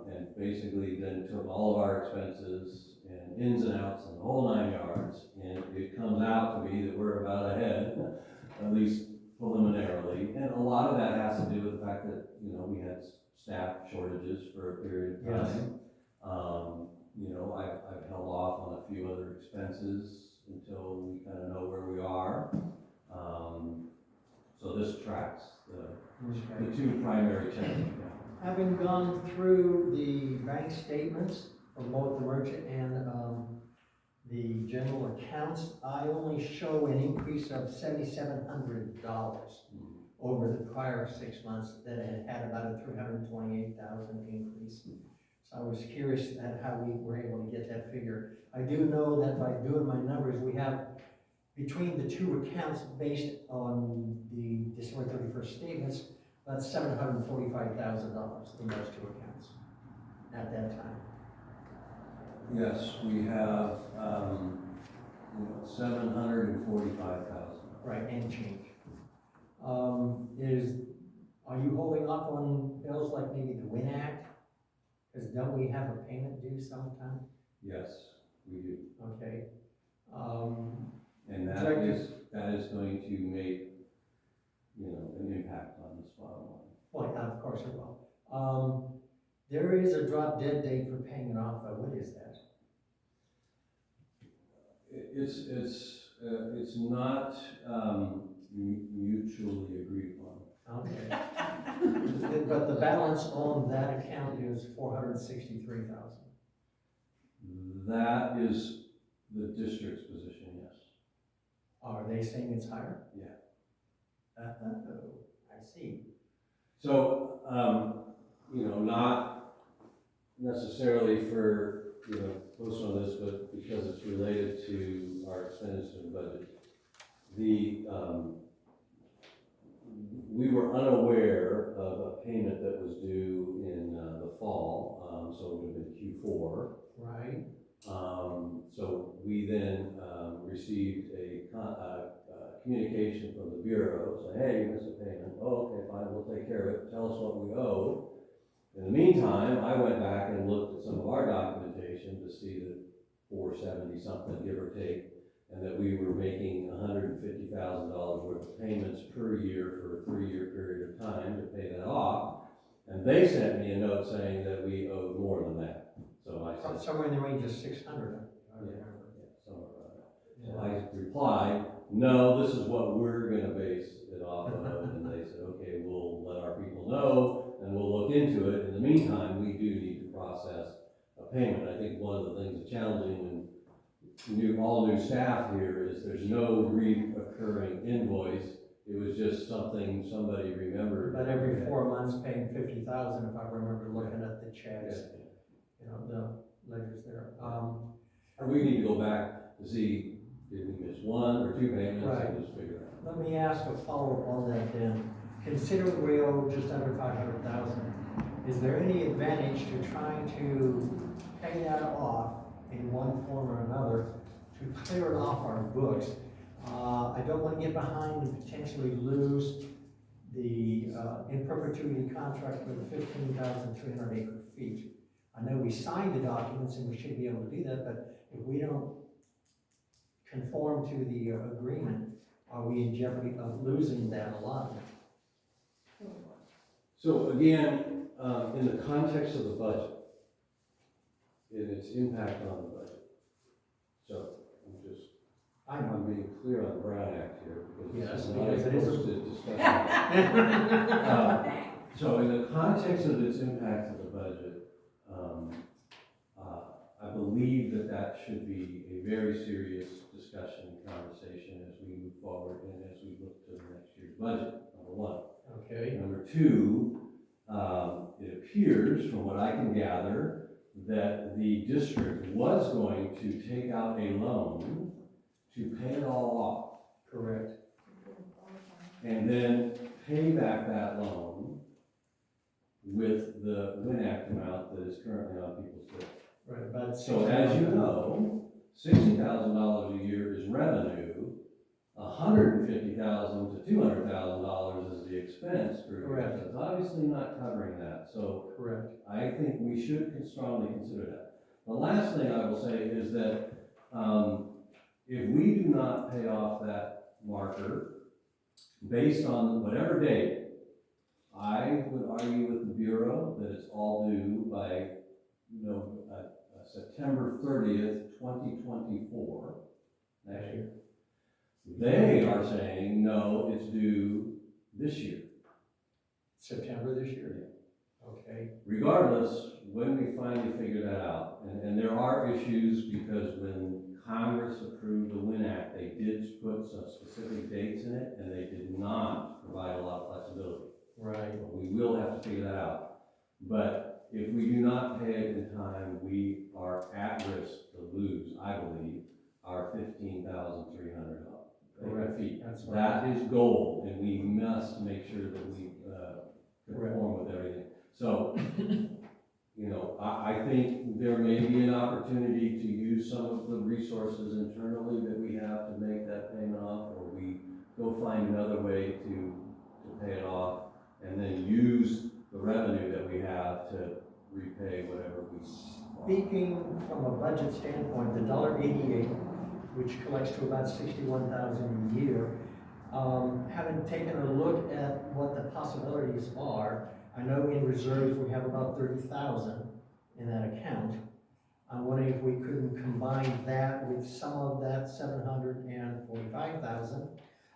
and basically then took all of our expenses and ins and outs and the whole 9 yards, and it comes out to be that we're about ahead, at least preliminarily. And a lot of that has to do with the fact that, we had staff shortages for a period of time. I've held off on a few other expenses until we kind of know where we are. So this tracks the two primary checking accounts. Having gone through the bank statements for both the merchant and the general accounts, I only show an increase of $7,700 over the prior 6 months that had about a 328,000 increase. So I was curious at how we were able to get that figure. I do know that by doing my numbers, we have between the two accounts based on the December 31st statements, that's $745,000 in those two accounts at that time. Yes, we have 745,000. Right, and change. Are you holding off on bills like maybe the WIN Act? Because don't we have a payment due sometime? Yes, we do. Okay. And that is going to make, an impact on this bottom line. Well, of course it will. There is a drop dead date for paying it off, though. What is that? It's not, mutually agreed upon. Okay. But the balance on that account is 463,000. That is the district's position, yes. Are they saying it's higher? Yeah. I see. So, not necessarily for, post on this, but because it's related to our expenditure budget. We were unaware of a payment that was due in the fall, so it would have been Q4. Right. So we then received a communication from the Bureau saying, hey, you missed a payment. Oh, okay, fine, we'll take care of it. Tell us what we owe. In the meantime, I went back and looked at some of our documentation to see that 470 something, give or take, and that we were making $150,000 worth of payments per year for a 3-year period of time to pay that off. And they sent me a note saying that we owed more than that. So I said, Somewhere in the range of 600. I remember. somewhere around that. So I replied, no, this is what we're gonna base it off of. And they said, okay, we'll let our people know and we'll look into it. In the meantime, we do need to process a payment. I think one of the things that's challenging when all new staff here is there's no reoccurring invoice. It was just something somebody remembered. But every 4 months paying 50,000, if I remember looking at the checks, the ledgers there. Or we need to go back to see, did we miss 1 or 2 payments? Right. And just figure it out. Let me ask a follow-up on that then. Considering we owe just under 500,000, is there any advantage to trying to pay that off in one form or another to clear it off our books? I don't want to get behind and potentially lose the in perpetuity contract for the 15,300 acre feet. I know we signed the documents and we should be able to do that, but if we don't conform to the agreement, are we in jeopardy of losing that allotment? So again, in the context of the budget, and its impact on the budget. So I'm being clear on the Brown Act here because Yes, this is not because a it is a- posted discussion. So in the context of its impact to the budget, I believe that should be a very serious discussion and conversation as we move forward and as we look to the next year's budget, number 1. Okay. Number 2, it appears, from what I can gather, that the district was going to take out a loan to pay it all off, Correct. and then pay back that loan with the WIN Act amount that is currently on people's bills. Right, about So as you know, $60,000 a year is revenue, $150,000 to $200,000 is the expense per year. Correct. So it's obviously not covering that. So Correct. I think we should strongly consider that. The last thing I will say is that if we do not pay off that marker based on whatever date, I would argue with the Bureau that it's all due by September 30th, 2024, next year. They are saying, no, it's due this year. September this year? Okay. Regardless, when we finally figure that out, and there are issues because when Congress approved the WIN Act, they did put some specific dates in it, and they did not provide a lot of flexibility. Right. But we will have to figure that out. But if we do not pay it in time, we are at risk to lose, I believe, our 15,300 Correct. feet. That's right. That is gold, and we must make sure that we conform with everything. So, I think there may be an opportunity to use some of the resources internally that we have to make that payment off, or we go find another way to pay it off, and then use the revenue that we have to repay whatever we. Speaking from a budget standpoint, the $1.88, which collects to about $61,000 a year, having taken a look at what the possibilities are, I know in reserves we have about $30,000 in that account. I'm wondering if we couldn't combine that with some of that 745,000,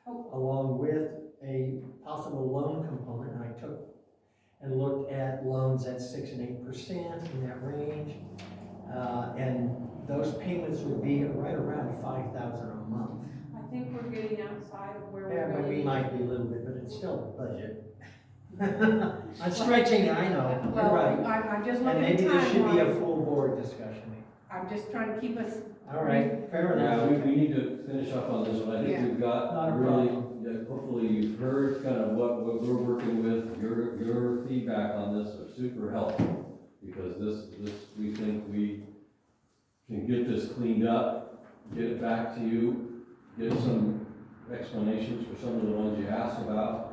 along with a possible loan component. And I took and looked at loans at 6 and 8% in that range. And those payments would be right around 5,000 a month. I think we're getting outside of where Yeah, we but really. we might be a little bit, but it's still budget. I'm stretching it, I know, you're Well, right. I'm just And looking at maybe this should be a timeline. full board discussion. I'm just trying to keep us. All right, fair Yeah, enough. we need to finish up on this one. I think Yeah. we've got Not a really, problem. yeah, hopefully you've heard kind of what we're working with. Your feedback on this are super helpful, because this, we think we can get this cleaned up, get it back to you, get some explanations for some of the ones you asked about,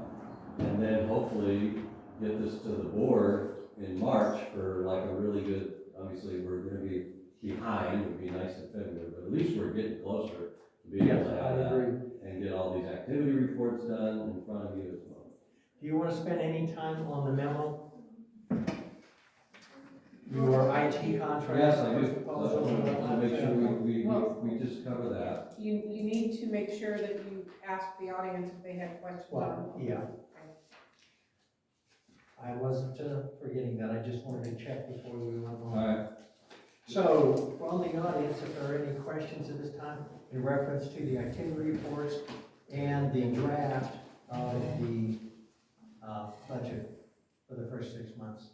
and then hopefully get this to the board in March for like a really good, obviously, we're gonna be behind, it would be nice in February, but at least we're getting closer to being able Yes, to I have that agree. and get all these activity reports done in front of you as well. Do you want to spend any time on the memo? Your IT contract? Yes, I do. proposal, I'll make sure Well- we just cover that. You need to make sure that you ask the audience if they had questions on. Well, yeah. I wasn't forgetting that, I just wanted to check before we went on. All right. So, from the audience, if there are any questions at this time in reference to the activity reports and the draft of the budget for the first 6 months,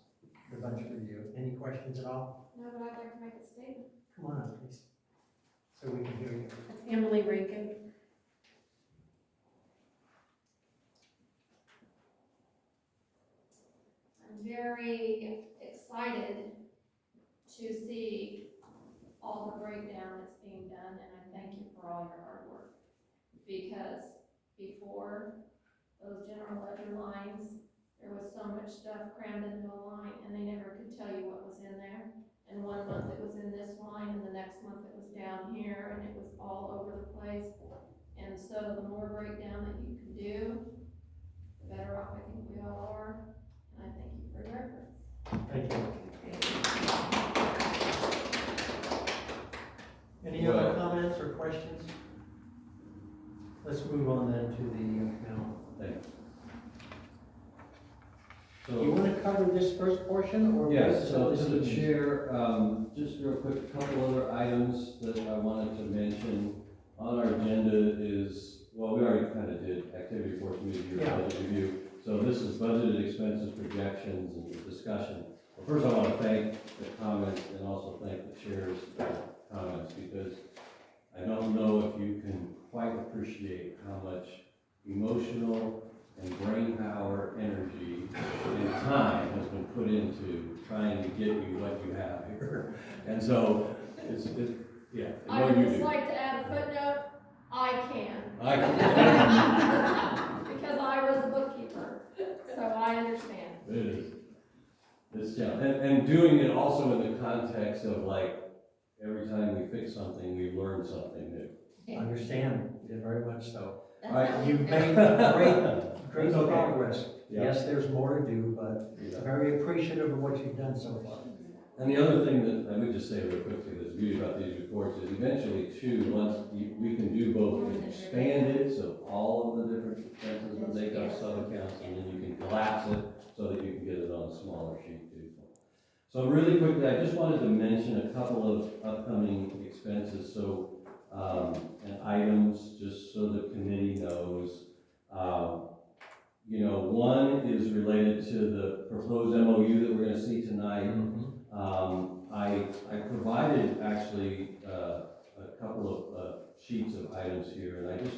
the budget review, any questions at all? No, but I'd like to make a statement. Come on up, please, so we can hear you. That's Emily Rankin. I'm very excited to see all the breakdown that's being done, and I thank you for all your hard work. Because before, those general ledger lines, there was so much stuff crammed into a line, and they never could tell you what was in there. And one month it was in this line, and the next month it was down here, and it was all over the place. And so the more breakdown that you can do, the better off I think we all are, and I thank you for your efforts. Thank you. Any other comments or questions? Let's move on then to the memo. Thanks. Do you want to cover this first portion, or? Yes, so this to the evening? chair, just real quick, a couple other items that I wanted to mention. On our agenda is, well, we already kind of did activity reports, mid-year Yeah. budget review. So this is budgeted expenses, projections, and discussion. Well, first I want to thank the comments and also thank the chair's comments, because I don't know if you can quite appreciate how much emotional and brain power, energy, and time has been put into trying to get you what you have here. And so, yeah, I I know would you just do. like to add a footnote, I can. Because I was a bookkeeper, so I understand. It is. It's, yeah, and doing it also in the context of like, every time we fix something, we learn something new. Understand, yeah, very much so. All right, You've made great That's okay. progress. Yeah. Yes, there's more to do, but Yeah. very appreciative of what you've done so far. And the other thing that I would just say real quickly, that's beauty about these reports is eventually too, once we can do both, we can expand it, so all of the different expenses that make up sub-accounts, and then you can collapse it so that you can get it on a smaller sheet too. So really quickly, I just wanted to mention a couple of upcoming expenses, so, and items, just so the committee knows. You know, one is related to the proposed MOU that we're gonna see tonight. I provided actually a couple of sheets of items here, and I just,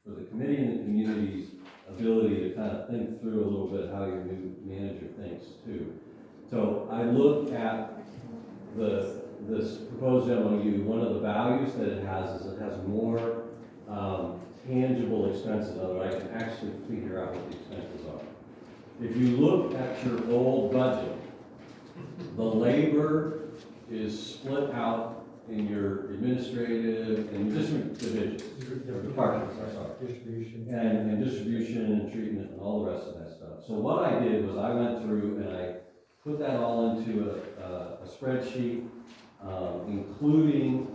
for the committee and the community's ability to kind of think through a little bit how your new manager thinks too. So I looked at this proposed MOU. One of the values that it has is it has more tangible expenses, so that I can actually figure out what the expenses are. If you look at your old budget, the labor is split out in your administrative and different divisions, or departments, I'm sorry. Distribution. And distribution and treatment and all the rest of that stuff. So what I did was I went through and I put that all into a spreadsheet. including,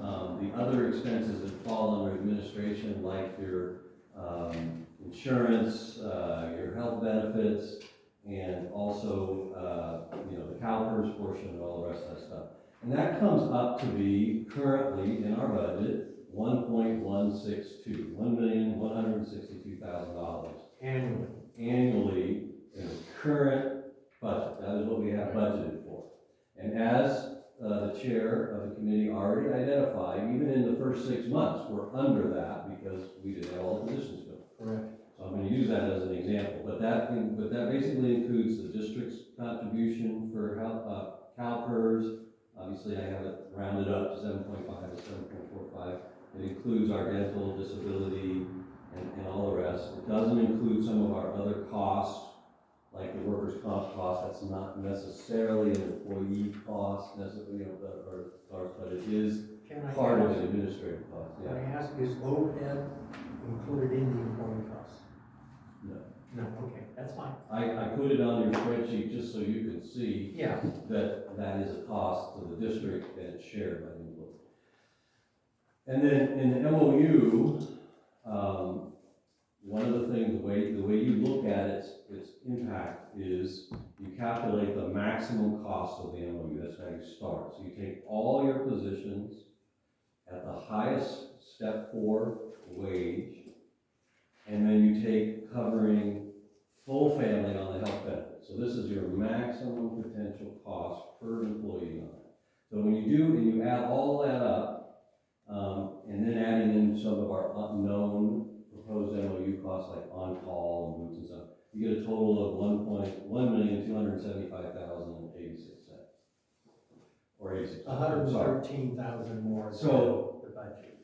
the other expenses that fall under administration, like your, insurance, your health benefits, and also, the CalPERS portion and all the rest of that stuff. And that comes up to be currently in our budget, $1.162 Annually. annually in the current budget. That is what we have budgeted for. And as the chair of the committee already identified, even in the first 6 months, we're under that because we didn't have all the positions filled. Correct. So I'm going to use that as an example. But that basically includes the district's contribution for health, CalPERS. Obviously, I have it rounded up to 7.5 to 7.45. It includes our dental, disability, and all the rest. It doesn't include some of our other costs, like the workers' comp cost. That's not necessarily an employee cost, necessarily, but it is Can I part of ask- the administrative cost. Can Yeah. I ask, is OPEB included in the employee costs? No. No, okay, that's fine. I put it on your spreadsheet just so you can see Yeah, that that is a cost to the district and it's shared by the employee. And then in the MOU, one of the things, the way you look at its impact is you calculate the maximum cost of the MOU. That's how you start. So you take all your positions at the highest step 4 wage, and then you take covering full family on the health benefit. So this is your maximum potential cost per employee on it. So when you do, and you add all that up, and then adding in some of our unknown proposed MOU costs like on-call and boots and stuff, you get a total of $1,275,086. Or 86. Sorry. 113,000 more than So- the budget.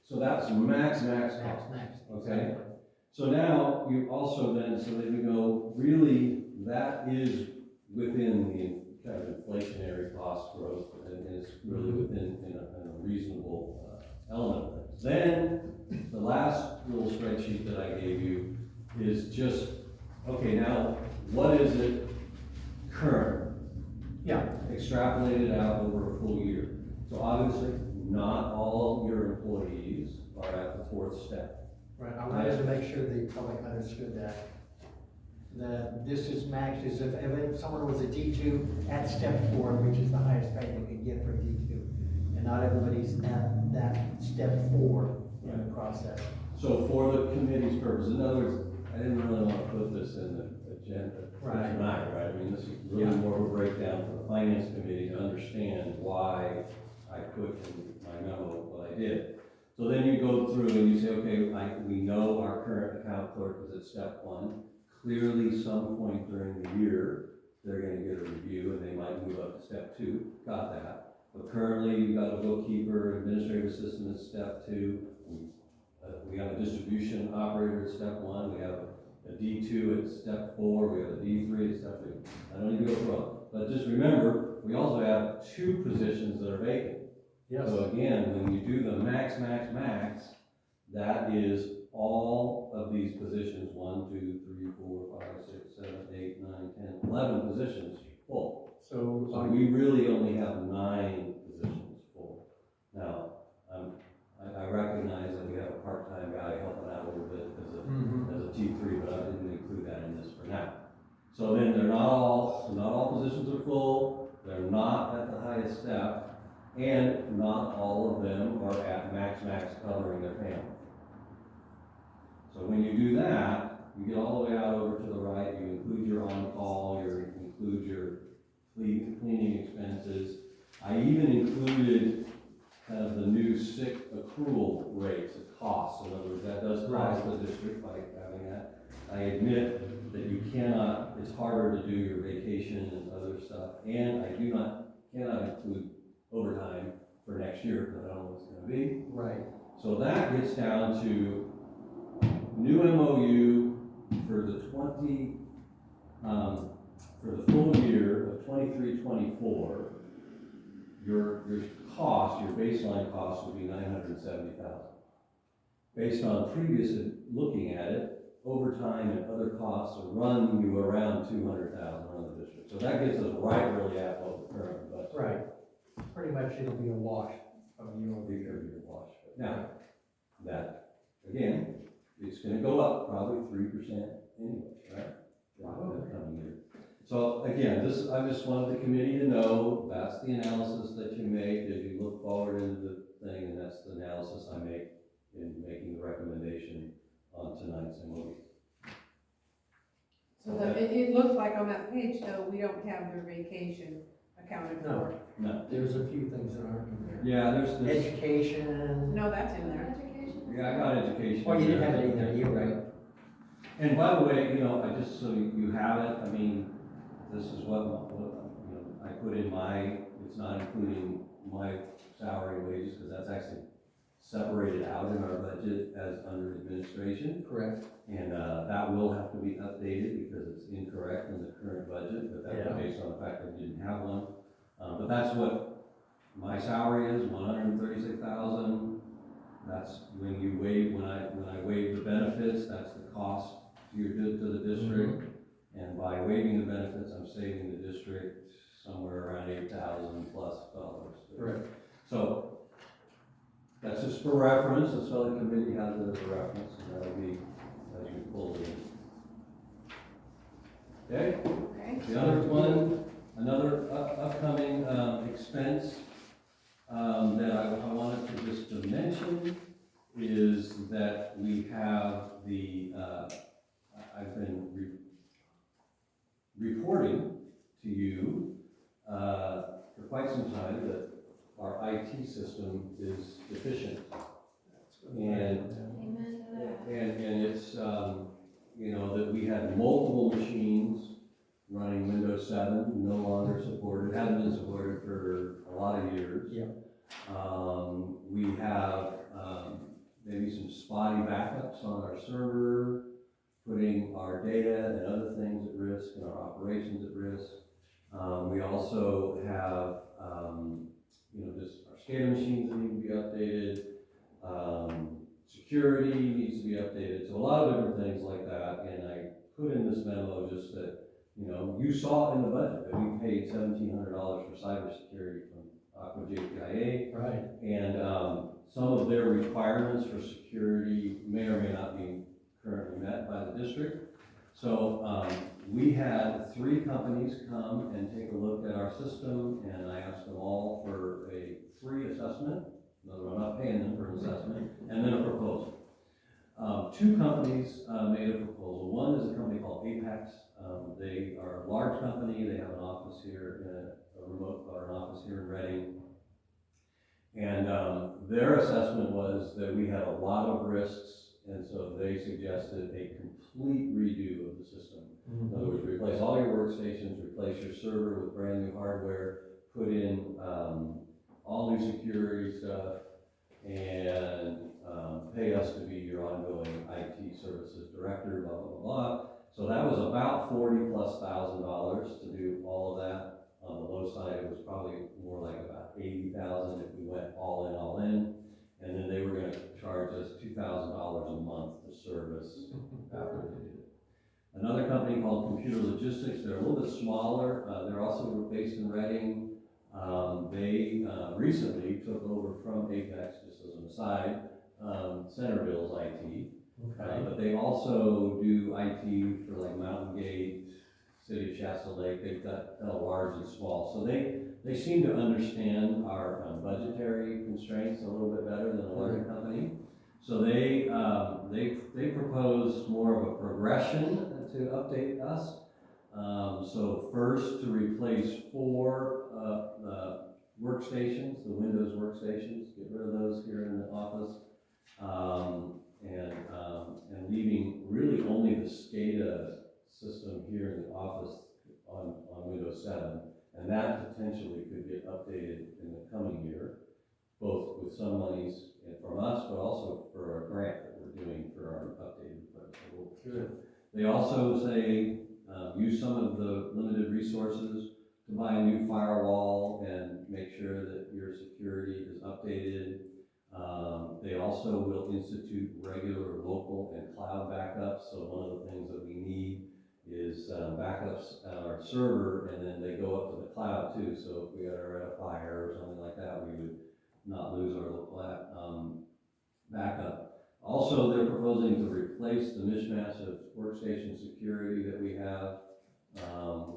So that's max Max, cost. max. Okay. Exactly. So now you also then, so then we go, really, that is within the kind of inflationary cost growth, and is really within in a reasonable element of things. Then the last little spreadsheet that I gave you is just, okay, now what is it current? Yeah, Extrapolated out over a full year. So obviously, not all your employees are at the 4th step. right, I wanted to make sure the public understood that. This is max, is if someone was a D2 at step 4, which is the highest pay they could get for a D2. And not everybody's at that step 4 in the process. So for the committee's purpose, in other words, I didn't really want to put this in the agenda Right. tonight, right? I mean, this is really Yeah. more of a breakdown for the finance committee to understand why I put in my memo what I did. So then you go through and you say, okay, we know our current account clerk is at step 1. Clearly, some point during the year, they're gonna get a review and they might move up to step 2. Got that. But currently, you've got a bookkeeper, administrative assistant at step 2. We have a distribution operator at step 1. We have a D2 at step 4. We have a D3 at step 2. I don't need to go through all, but just remember, we also have 2 positions that are vacant. Yes. So again, when you do the max, that is all of these positions, 1, 2, 3, 4, 5, 6, 7, 8, 9, 10, 11 positions full. So, So we really only have 9 positions full. Now, I recognize that we have a part-time guy helping out a little bit as a T3, but I didn't include that in this for now. So then not all positions are full, they're not at the highest step, and not all of them are at max covering their family. So when you do that, you get all the way out over to the right, you include your on-call, you include your cleaning expenses. I even included kind of the new sick accrual rates, the costs. In other words, that does cost the district by having that. I admit that you cannot, it's harder to do your vacation and other stuff, and I cannot include overtime for next year, because I don't know what it's gonna be. right, So that gets down to new MOU for the for the full year of 23-24, your cost, your baseline cost would be $970,000. Based on previous looking at it, overtime and other costs will run you around $200,000 on the district. So that gets us right really at what we're currently budgeting. right. pretty much it'll be a wash from year over Big year. area wash. Now, that, again, it's gonna go up probably 3% anyway, right? That coming year. So again, I just wanted the committee to know, that's the analysis that you make as you look forward into the thing, and that's the analysis I make in making the recommendation on tonight's MOU. So it looks like on that page though, we don't have their vacation accounted No. for. No, There's a few things that aren't in there. yeah, there's this, Education. No, that's in there. Education? yeah, I got education. Oh, you didn't have it in there, you're right. And by the way, I just, so you have it, I mean, this is what I put in it's not including my salary and wages, because that's actually separated out in our budget as under administration. Correct. And, that will have to be updated because it's incorrect in the current budget, but that's Yeah. based on the fact that we didn't have one. But that's what my salary is, $136,000. That's when you waive, when I waive the benefits, that's the cost to the district. And by waiving the benefits, I'm saving the district somewhere around $8,000 plus dollars. Correct. So, that's just for reference, the spelling committee has it as a reference, and that'll be, as you pull it in. Okay? Okay. The other one, another upcoming expense that I wanted to just to mention is that we have I've been reporting to you for quite some time that our IT system is deficient. And Amen to that. And it's, that we had multiple machines running Windows 7, no longer supported, hadn't been supported for a lot of years. Yeah. We have, maybe some spotty backups on our server, putting our data and other things at risk and our operations at risk. We also have, just our SCADA machines that need to be updated. Security needs to be updated. So a lot of different things like that. And I put in this memo just that, you saw in the budget that we paid $1,700 for cybersecurity from Aqua JPIA. Right. And some of their requirements for security may or may not be currently met by the district. So we had 3 companies come and take a look at our system, and I asked them all for a free assessment. In other words, I'm not paying them for an assessment, and then a proposal. 2 companies made a proposal. One is a company called Apex. They are a large company. They have an office here, an office here in Reading. And their assessment was that we had a lot of risks, and so they suggested a complete redo of the system. In other words, replace all your workstations, replace your server with brand new hardware, put in all new security stuff, and pay us to be your ongoing IT services director, blah, blah, blah, blah. So that was about $40,000+ to do all of that. On the low side, it was probably more like about $80,000 if we went all in. And then they were gonna charge us $2,000 a month to service after they did it. Another company called Computer Logistics, they're a little bit smaller. They're also based in Reading. They recently took over from Apex, just as an aside, Centerville's IT. Okay. But they also do IT for like Mountain Gate, City of Shasta Lake. They've got large and small. So they seem to understand our budgetary constraints a little bit better than a larger company. So they propose more of a progression to update us. So first to replace 4 workstations, the Windows workstations, get rid of those here in the office, and leaving really only the SCADA system here in the office on Windows 7, and that potentially could get updated in the coming year, both with some monies from us, but also for our grant that we're doing for our updated equipment. Good. They also say use some of the limited resources to buy a new firewall and make sure that your security is updated. They also will institute regular local and cloud backups. So one of the things that we need is backups on our server, and then they go up to the cloud too. So if we are at a fire or something like that, we would not lose our local backup. Also, they're proposing to replace the mishmash of workstation security that we have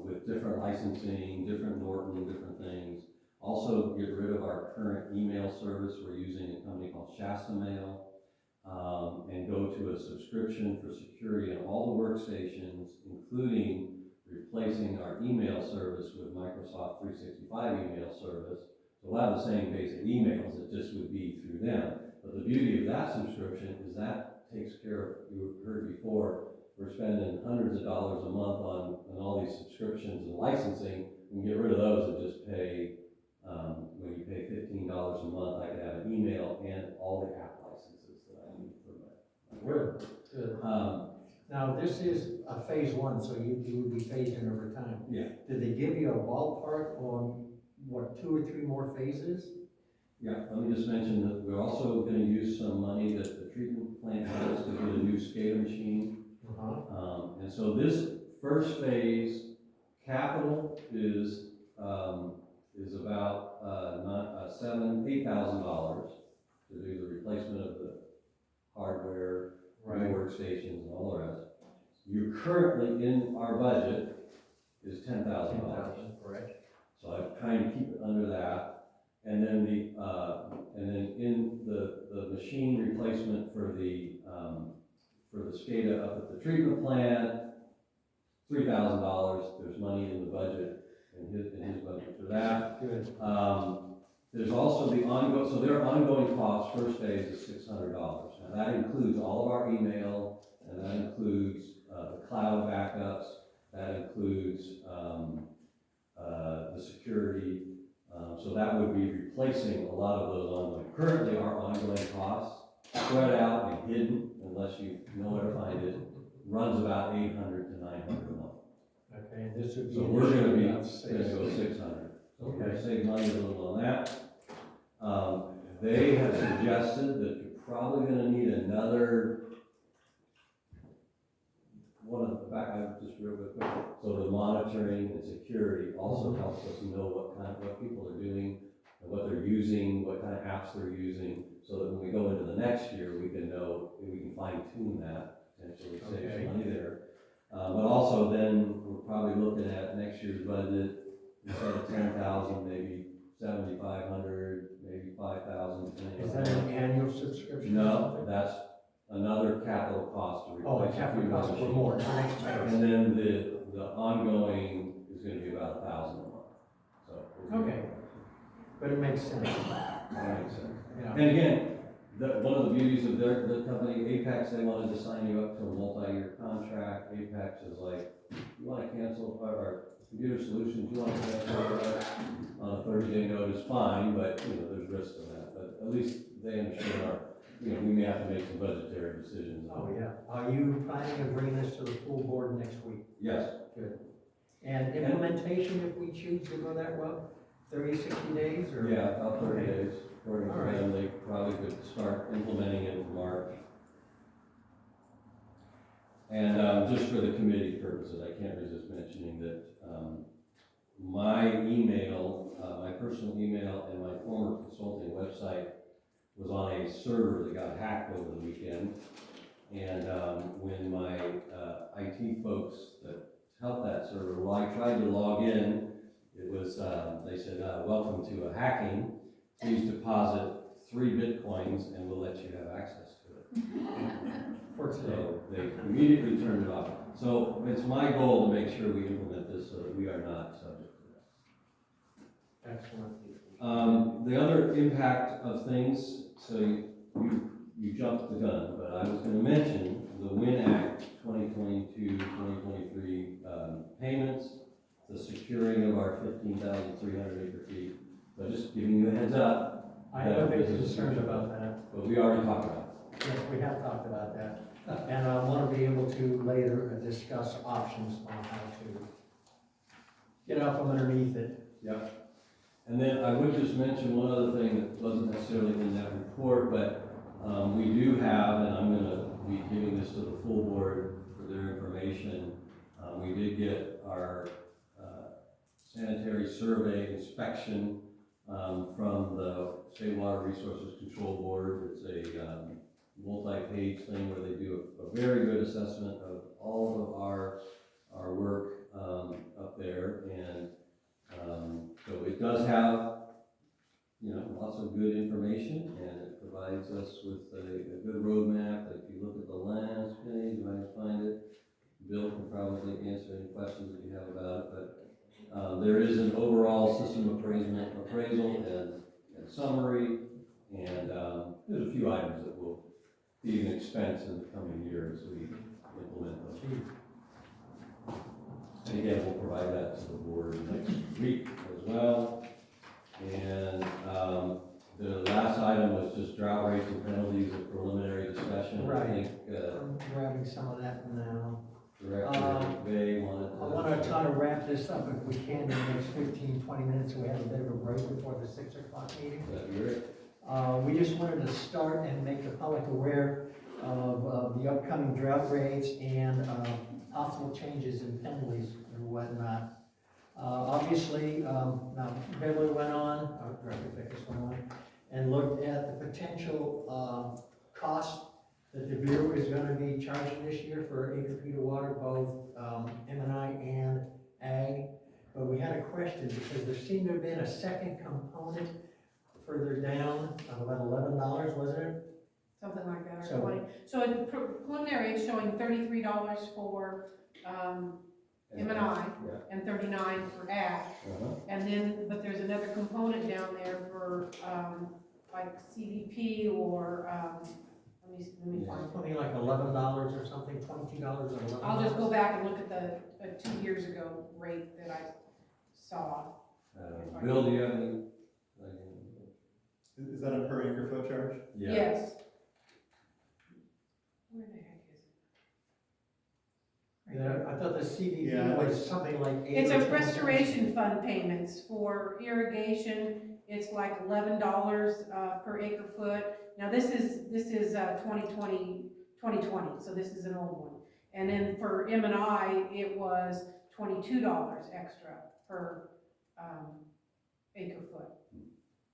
with different licensing, different Norton, different things. Also, get rid of our current email service. We're using a company called Shasta Mail, and go to a subscription for security on all the workstations, including replacing our email service with Microsoft 365 email service. So we'll have the same basic emails, it just would be through them. But the beauty of that subscription is that takes care of, you heard before, we're spending hundreds of dollars a month on all these subscriptions and licensing. We can get rid of those and just pay, when you pay $15 a month, I could have an email and all the app licenses that I need for my work. Good. Now, this is a phase one, so you would be phased in over time. Yeah. Did they give you a ballpark on, what, 2 or 3 more phases? Yeah, let me just mention that we're also gonna use some money that the treatment plant has to get a new SCADA machine. And so this first phase, capital is about $8,000 to do the replacement of the hardware, new workstations, and all the rest. You currently in our budget is $10,000. Correct. So I'm trying to keep it under that. And then in the machine replacement for the SCADA up at the treatment plant, $3,000. There's money in the budget, in his budget for that. Good. There's also the ongoing, so their ongoing cost, first phase is $600. Now that includes all of our email, and that includes the cloud backups, that includes the security. So that would be replacing a lot of those ongoing. Currently, our ongoing costs, spread out and hidden, unless you know where to find it, runs about $800 to $900 a month. Okay, and this would be. So we're gonna be, about gonna go 600. So we're gonna Okay. save money a little on that. They have suggested that you're probably gonna need another, one of the back, I just real quick. So the monitoring and security also helps us know what people are doing and what they're using, what kind of apps they're using, so that when we go into the next year, we can know, we can fine tune that, potentially save Okay. some money there. But also then, we're probably looking at next year's budget, instead of 10,000, maybe 7,500, maybe 5,000. Is that an annual subscription? or No, something? that's another capital cost to Oh, replace. a capital cost for machines. more, the next phase. And then the ongoing is gonna be about 1,000 a month, so. Okay, but it makes sense. That makes sense. Yeah. And again, one of the beauties of the company, Apex, they wanted to sign you up to a multi-year contract. Apex is like, you wanna cancel, or Computer Solutions, you wanna cancel on a 30-day notice, fine, but, there's risk to that. But at least they understand we may have to make some budgetary decisions. Oh, yeah. Are you planning to bring this to the full board next week? Yes. Good. And implementation, if we choose to go that route, 30, 60 days, or? Yeah, about 30 Okay. days, according to All right. them, they probably could start implementing it in March. And just for the committee purposes, I can't resist mentioning that my email, my personal email and my former consulting website was on a server that got hacked over the weekend. And when my IT folks that helped that server, well, I tried to log in, it was, they said, welcome to a hacking, please deposit 3 Bitcoins and we'll let you have access to it. For today. So they immediately turned it off. So it's my goal to make sure we implement this so that we are not subject to that. Excellent. The other impact of things, so you jumped the gun, but I was gonna mention the WIN Act 2022-2023 payments, the securing of our 15,300 acre feet. So just giving you a heads up. I have a big concern about that. But we already talked about it. Yes, we have talked about that. And I want to be able to later discuss options on how to get out from underneath it. Yep. And then I would just mention one other thing that wasn't necessarily in that report, but we do have, and I'm gonna be giving this to the full board for their information, We did get our sanitary survey inspection from the State Water Resources Control Board. It's a multi-page thing where they do a very good assessment of all of our work up there, and so it does have, you know, lots of good information, and it provides us with a good roadmap. If you look at the last page, you might find it. Bill can probably answer any questions that you have about it, but there is an overall system appraisal and summary, and there's a few items that will be an expense in the coming year as we implement those. And again, we'll provide that to the board next week as well. And the last item was just drought rates and penalties of preliminary discussion. Right. I think I'm grabbing some of that now. Director Bay wanted to. I want to try to wrap this up if we can in the next 15, 20 minutes, so we have a bit of a break before the 6 o'clock meeting. That'd be great. We just wanted to start and make the public aware of the upcoming drought rates and possible changes in penalties and whatnot. Obviously, now Beverly went on, Director Vickers went on, and looked at the potential cost that the Bureau is going to be charging this year for acre feet of water, both M&I and Ag. But we had a question because there seemed to have been a second component further down of about $11, wasn't it? Something like that, or So- 20. So in preliminary, it's showing $33 for M&I Yeah. and 39 for ag. And then, but there's another component down there for, like CDP or, let me find it. Something like $11 or something, $22 or $11. I'll just go back and look at the 2 years ago rate that I saw. Bill, do you have any? Is that a per acre foot charge? Yeah. Yes. Where the heck is it? Yeah, I thought the CDP Yeah. was something like 8 It's or a 10 cents. restoration fund payments for irrigation. It's like $11 per acre foot. Now, this is 2020, so this is an old one. And then for M&I, it was $22 extra per acre foot.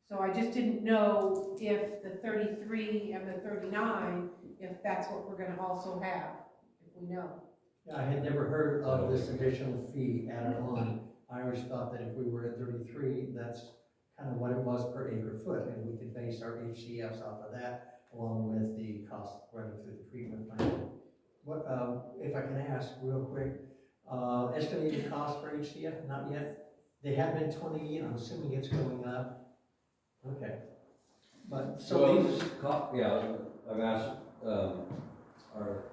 So I just didn't know if the 33 and the 39, if that's what we're gonna also have, if we know. Yeah, I had never heard of this additional fee added on. I always thought that if we were at 33, that's kind of what it was per acre foot, and we could base our HCFs off of that, along with the cost running through the treatment plant. What, if I can ask real quick, estimated cost for HCF, not yet? They have been 20, and I'm assuming it's going up. Okay. But, so Well, these, yeah, I've asked our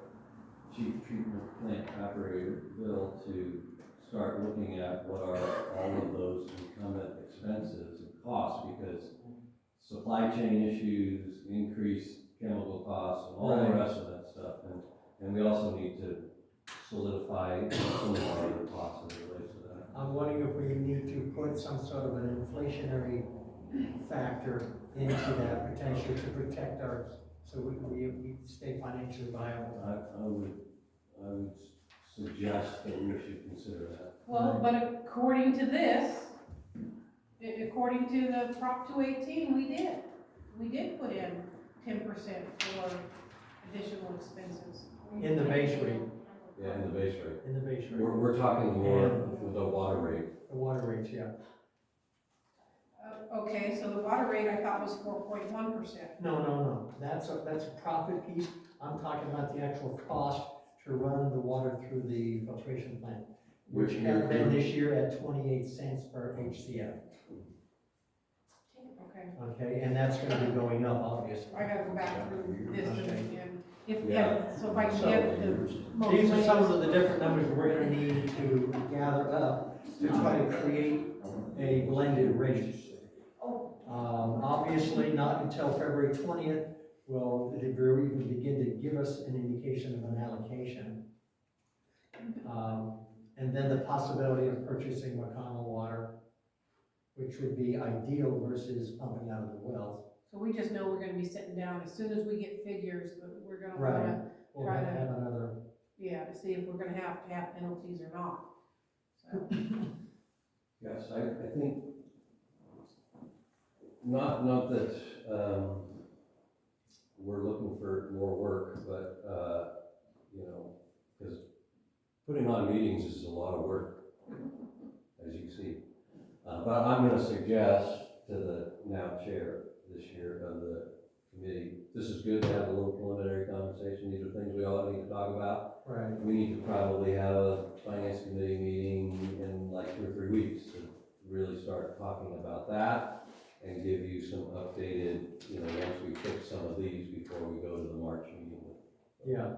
chief treatment plant operator, Bill, to start looking at what are all of those incumbent expenses and costs, because supply chain issues, increased chemical costs, and all the Right. rest of that stuff. And we also need to solidify some of our other costs as it relates to that. I'm wondering if we need to put some sort of an inflationary factor into that potentially to protect our, so we stay financially viable. I would suggest that we should consider that. Well, but according to this, according to the Prop 218, we did put in 10% for additional expenses. In the base rate, Yeah, in the base rate. in the base rate. We're talking more with the water rate. The water rates, yeah. Okay, so the water rate I thought was 4.1%. No, that's a profit piece. I'm talking about the actual cost to run the water through the filtration plant, which had been this year at 28 cents per HCF. Okay, Okay, and that's gonna be going up, obviously. I gotta go back through this and if, Yeah. so if I can So, get the most. These are some of latest- the different numbers we're gonna need to gather up to try to create a blended rate. Obviously, not until February 20th will the Bureau even begin to give us an indication of an allocation. And then the possibility of purchasing McConnell water, which would be ideal versus pumping out of the wells. So we just know we're gonna be sitting down, as soon as we get figures, that we're gonna Right. wanna, We'll Try have to to- have another yeah, to see if we're gonna have to have penalties or not. So, Yes, I think, not that, we're looking for more work, but, you know, because putting on meetings is a lot of work, as you see. But I'm gonna suggest to the now chair this year of the committee, this is good to have a little preliminary conversation. These are things we all need to talk about. Right. We need to probably have a finance committee meeting in like 2 or 3 weeks to really start talking about that and give you some updated, you know, once we fix some of these before we go to the March meeting. Yeah.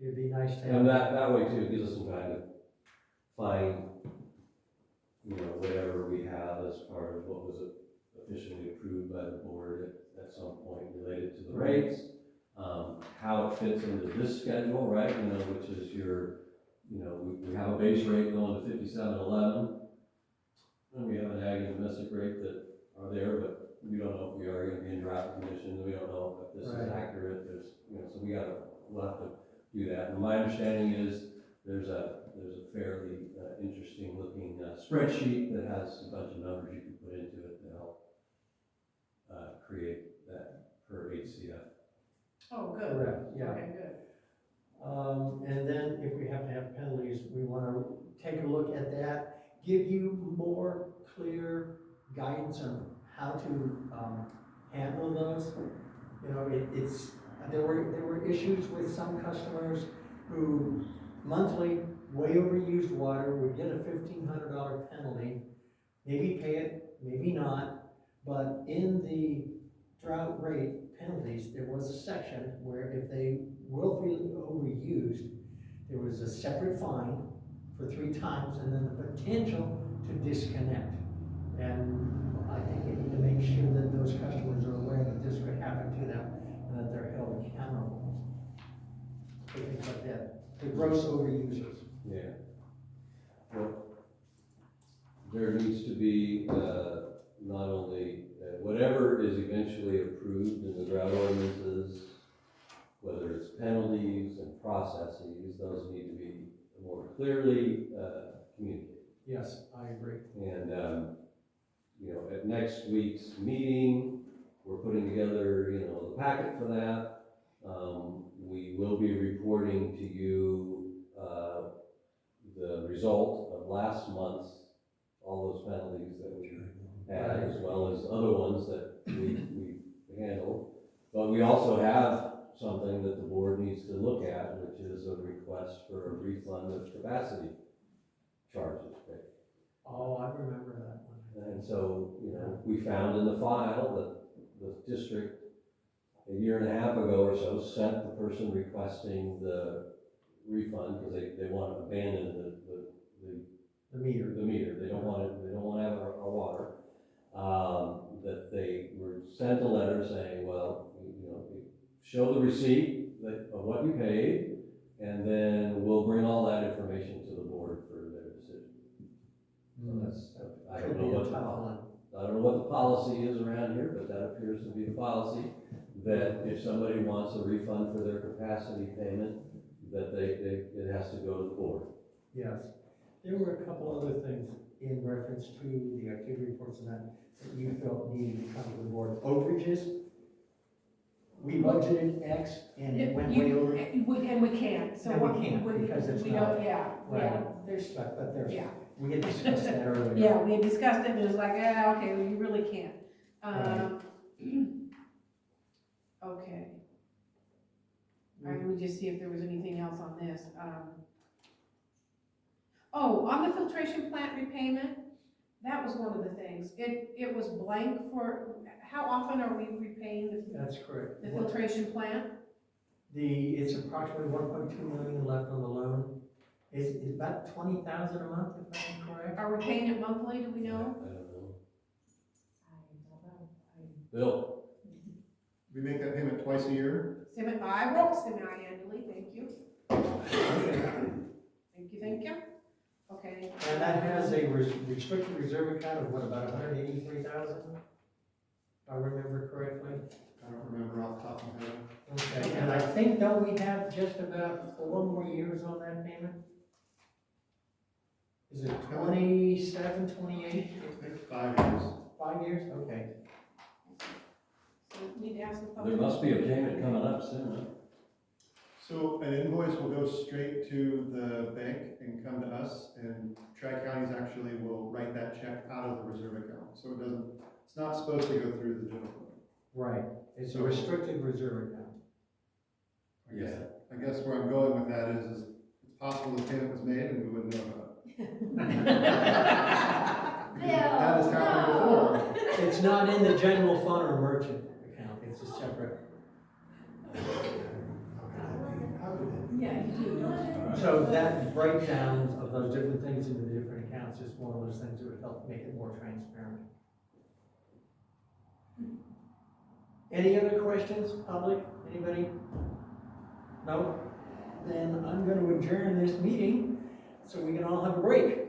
It'd be nice to have. And that way too, it gives us some time to find, you know, whatever we have as part of what was officially approved by the board at some point related to the rates, how it fits into this schedule, right, you know, which is your, you know, we have a base rate going to 57.11, and we have an ag and domestic rate that are there, but we don't know if we are gonna be in drought conditions, we don't know if this is Right. accurate, there's, you know, so we'll have to do that. And my understanding is there's a fairly interesting looking spreadsheet that has a bunch of numbers you can put into it to help create that per HCF. oh, good. Correct, yeah. Okay, good. And then if we have to have penalties, we want to take a look at that, give you more clear guidance on how to handle those. You know, there were issues with some customers who monthly, way overused water, would get a $1,500 penalty, maybe pay it, maybe not, but in the drought rate penalties, there was a section where if they willfully overused, there was a separate fine for 3 times and then the potential to disconnect. And I think we need to make sure that those customers are aware that this could happen to them and that they're held accountable for things like that. The gross overusers. Yeah. Well, there needs to be not only whatever is eventually approved in the drought ordinances, whether it's penalties and processes, those need to be more clearly communicated. Yes, I agree. And, you know, at next week's meeting, we're putting together, you know, the packet for that. We will be reporting to you the result of last month's, all those penalties that we had, as well as other ones that we handled. But we also have something that the board needs to look at, which is a request for a refund of capacity charges paid. Oh, I remember that one. And so, you know, we found in the file that the district, a year and a half ago or so, sent the person requesting the refund because they want to abandon The meter. the meter. They don't want it, they don't want to have our water. That they were sent a letter saying, well, you know, show the receipt of what you paid, and then we'll bring all that information to the board for their decision. So that's, I don't know what the policy is around here, but that appears to be the policy, that if somebody wants a refund for their capacity payment, that it has to go to the board. Yes. There were a couple other things in reference to the activity reports and that you felt needed to come to the board. Overages, we budgeted X and it went way over. And we can't, so And what we can't, because it's we not- don't, yeah, there's, But there's, yeah. we had discussed that earlier. Yeah, we had discussed it, and it was like, yeah, okay, well, you really can't. Okay. All right, let me just see if there was anything else on this. Oh, on the filtration plant repayment, that was one of the things. It was blank for, how often are we repaying That's correct. the filtration plant? It's approximately 1.2 million left on the loan. Is about 20,000 a month, if I'm correct? Are we paying it monthly, do we know? I don't know. Bill? We make that payment twice a year? I wrote semi-annually, thank you. Thank you. Okay. And that has a restricted reserve account of what, about 183,000? If I remember correctly? I don't remember off the top of my head. Okay, and I think, don't we have just about 4 more years on that payment? Is it 27, 28? It's 5 years. 5 years, okay. So we need to ask the There public. must be a payment coming up soon, huh? So an invoice will go straight to the bank and come to us, and Tri-Counties actually will write that check out of the reserve account. So it doesn't, it's not supposed to go through the general fund. Right, it's a restricted reserve account. I guess where I'm going with that is it's possible the payment was made and we wouldn't know about it. Because that has happened before. It's not in the general fund or merchant account, it's a separate. Yeah, you do. So that breakdown of those different things into the different accounts is one of those things that would help make it more transparent. Any other questions, public, anybody? No? Then I'm gonna adjourn this meeting so we can all have a break.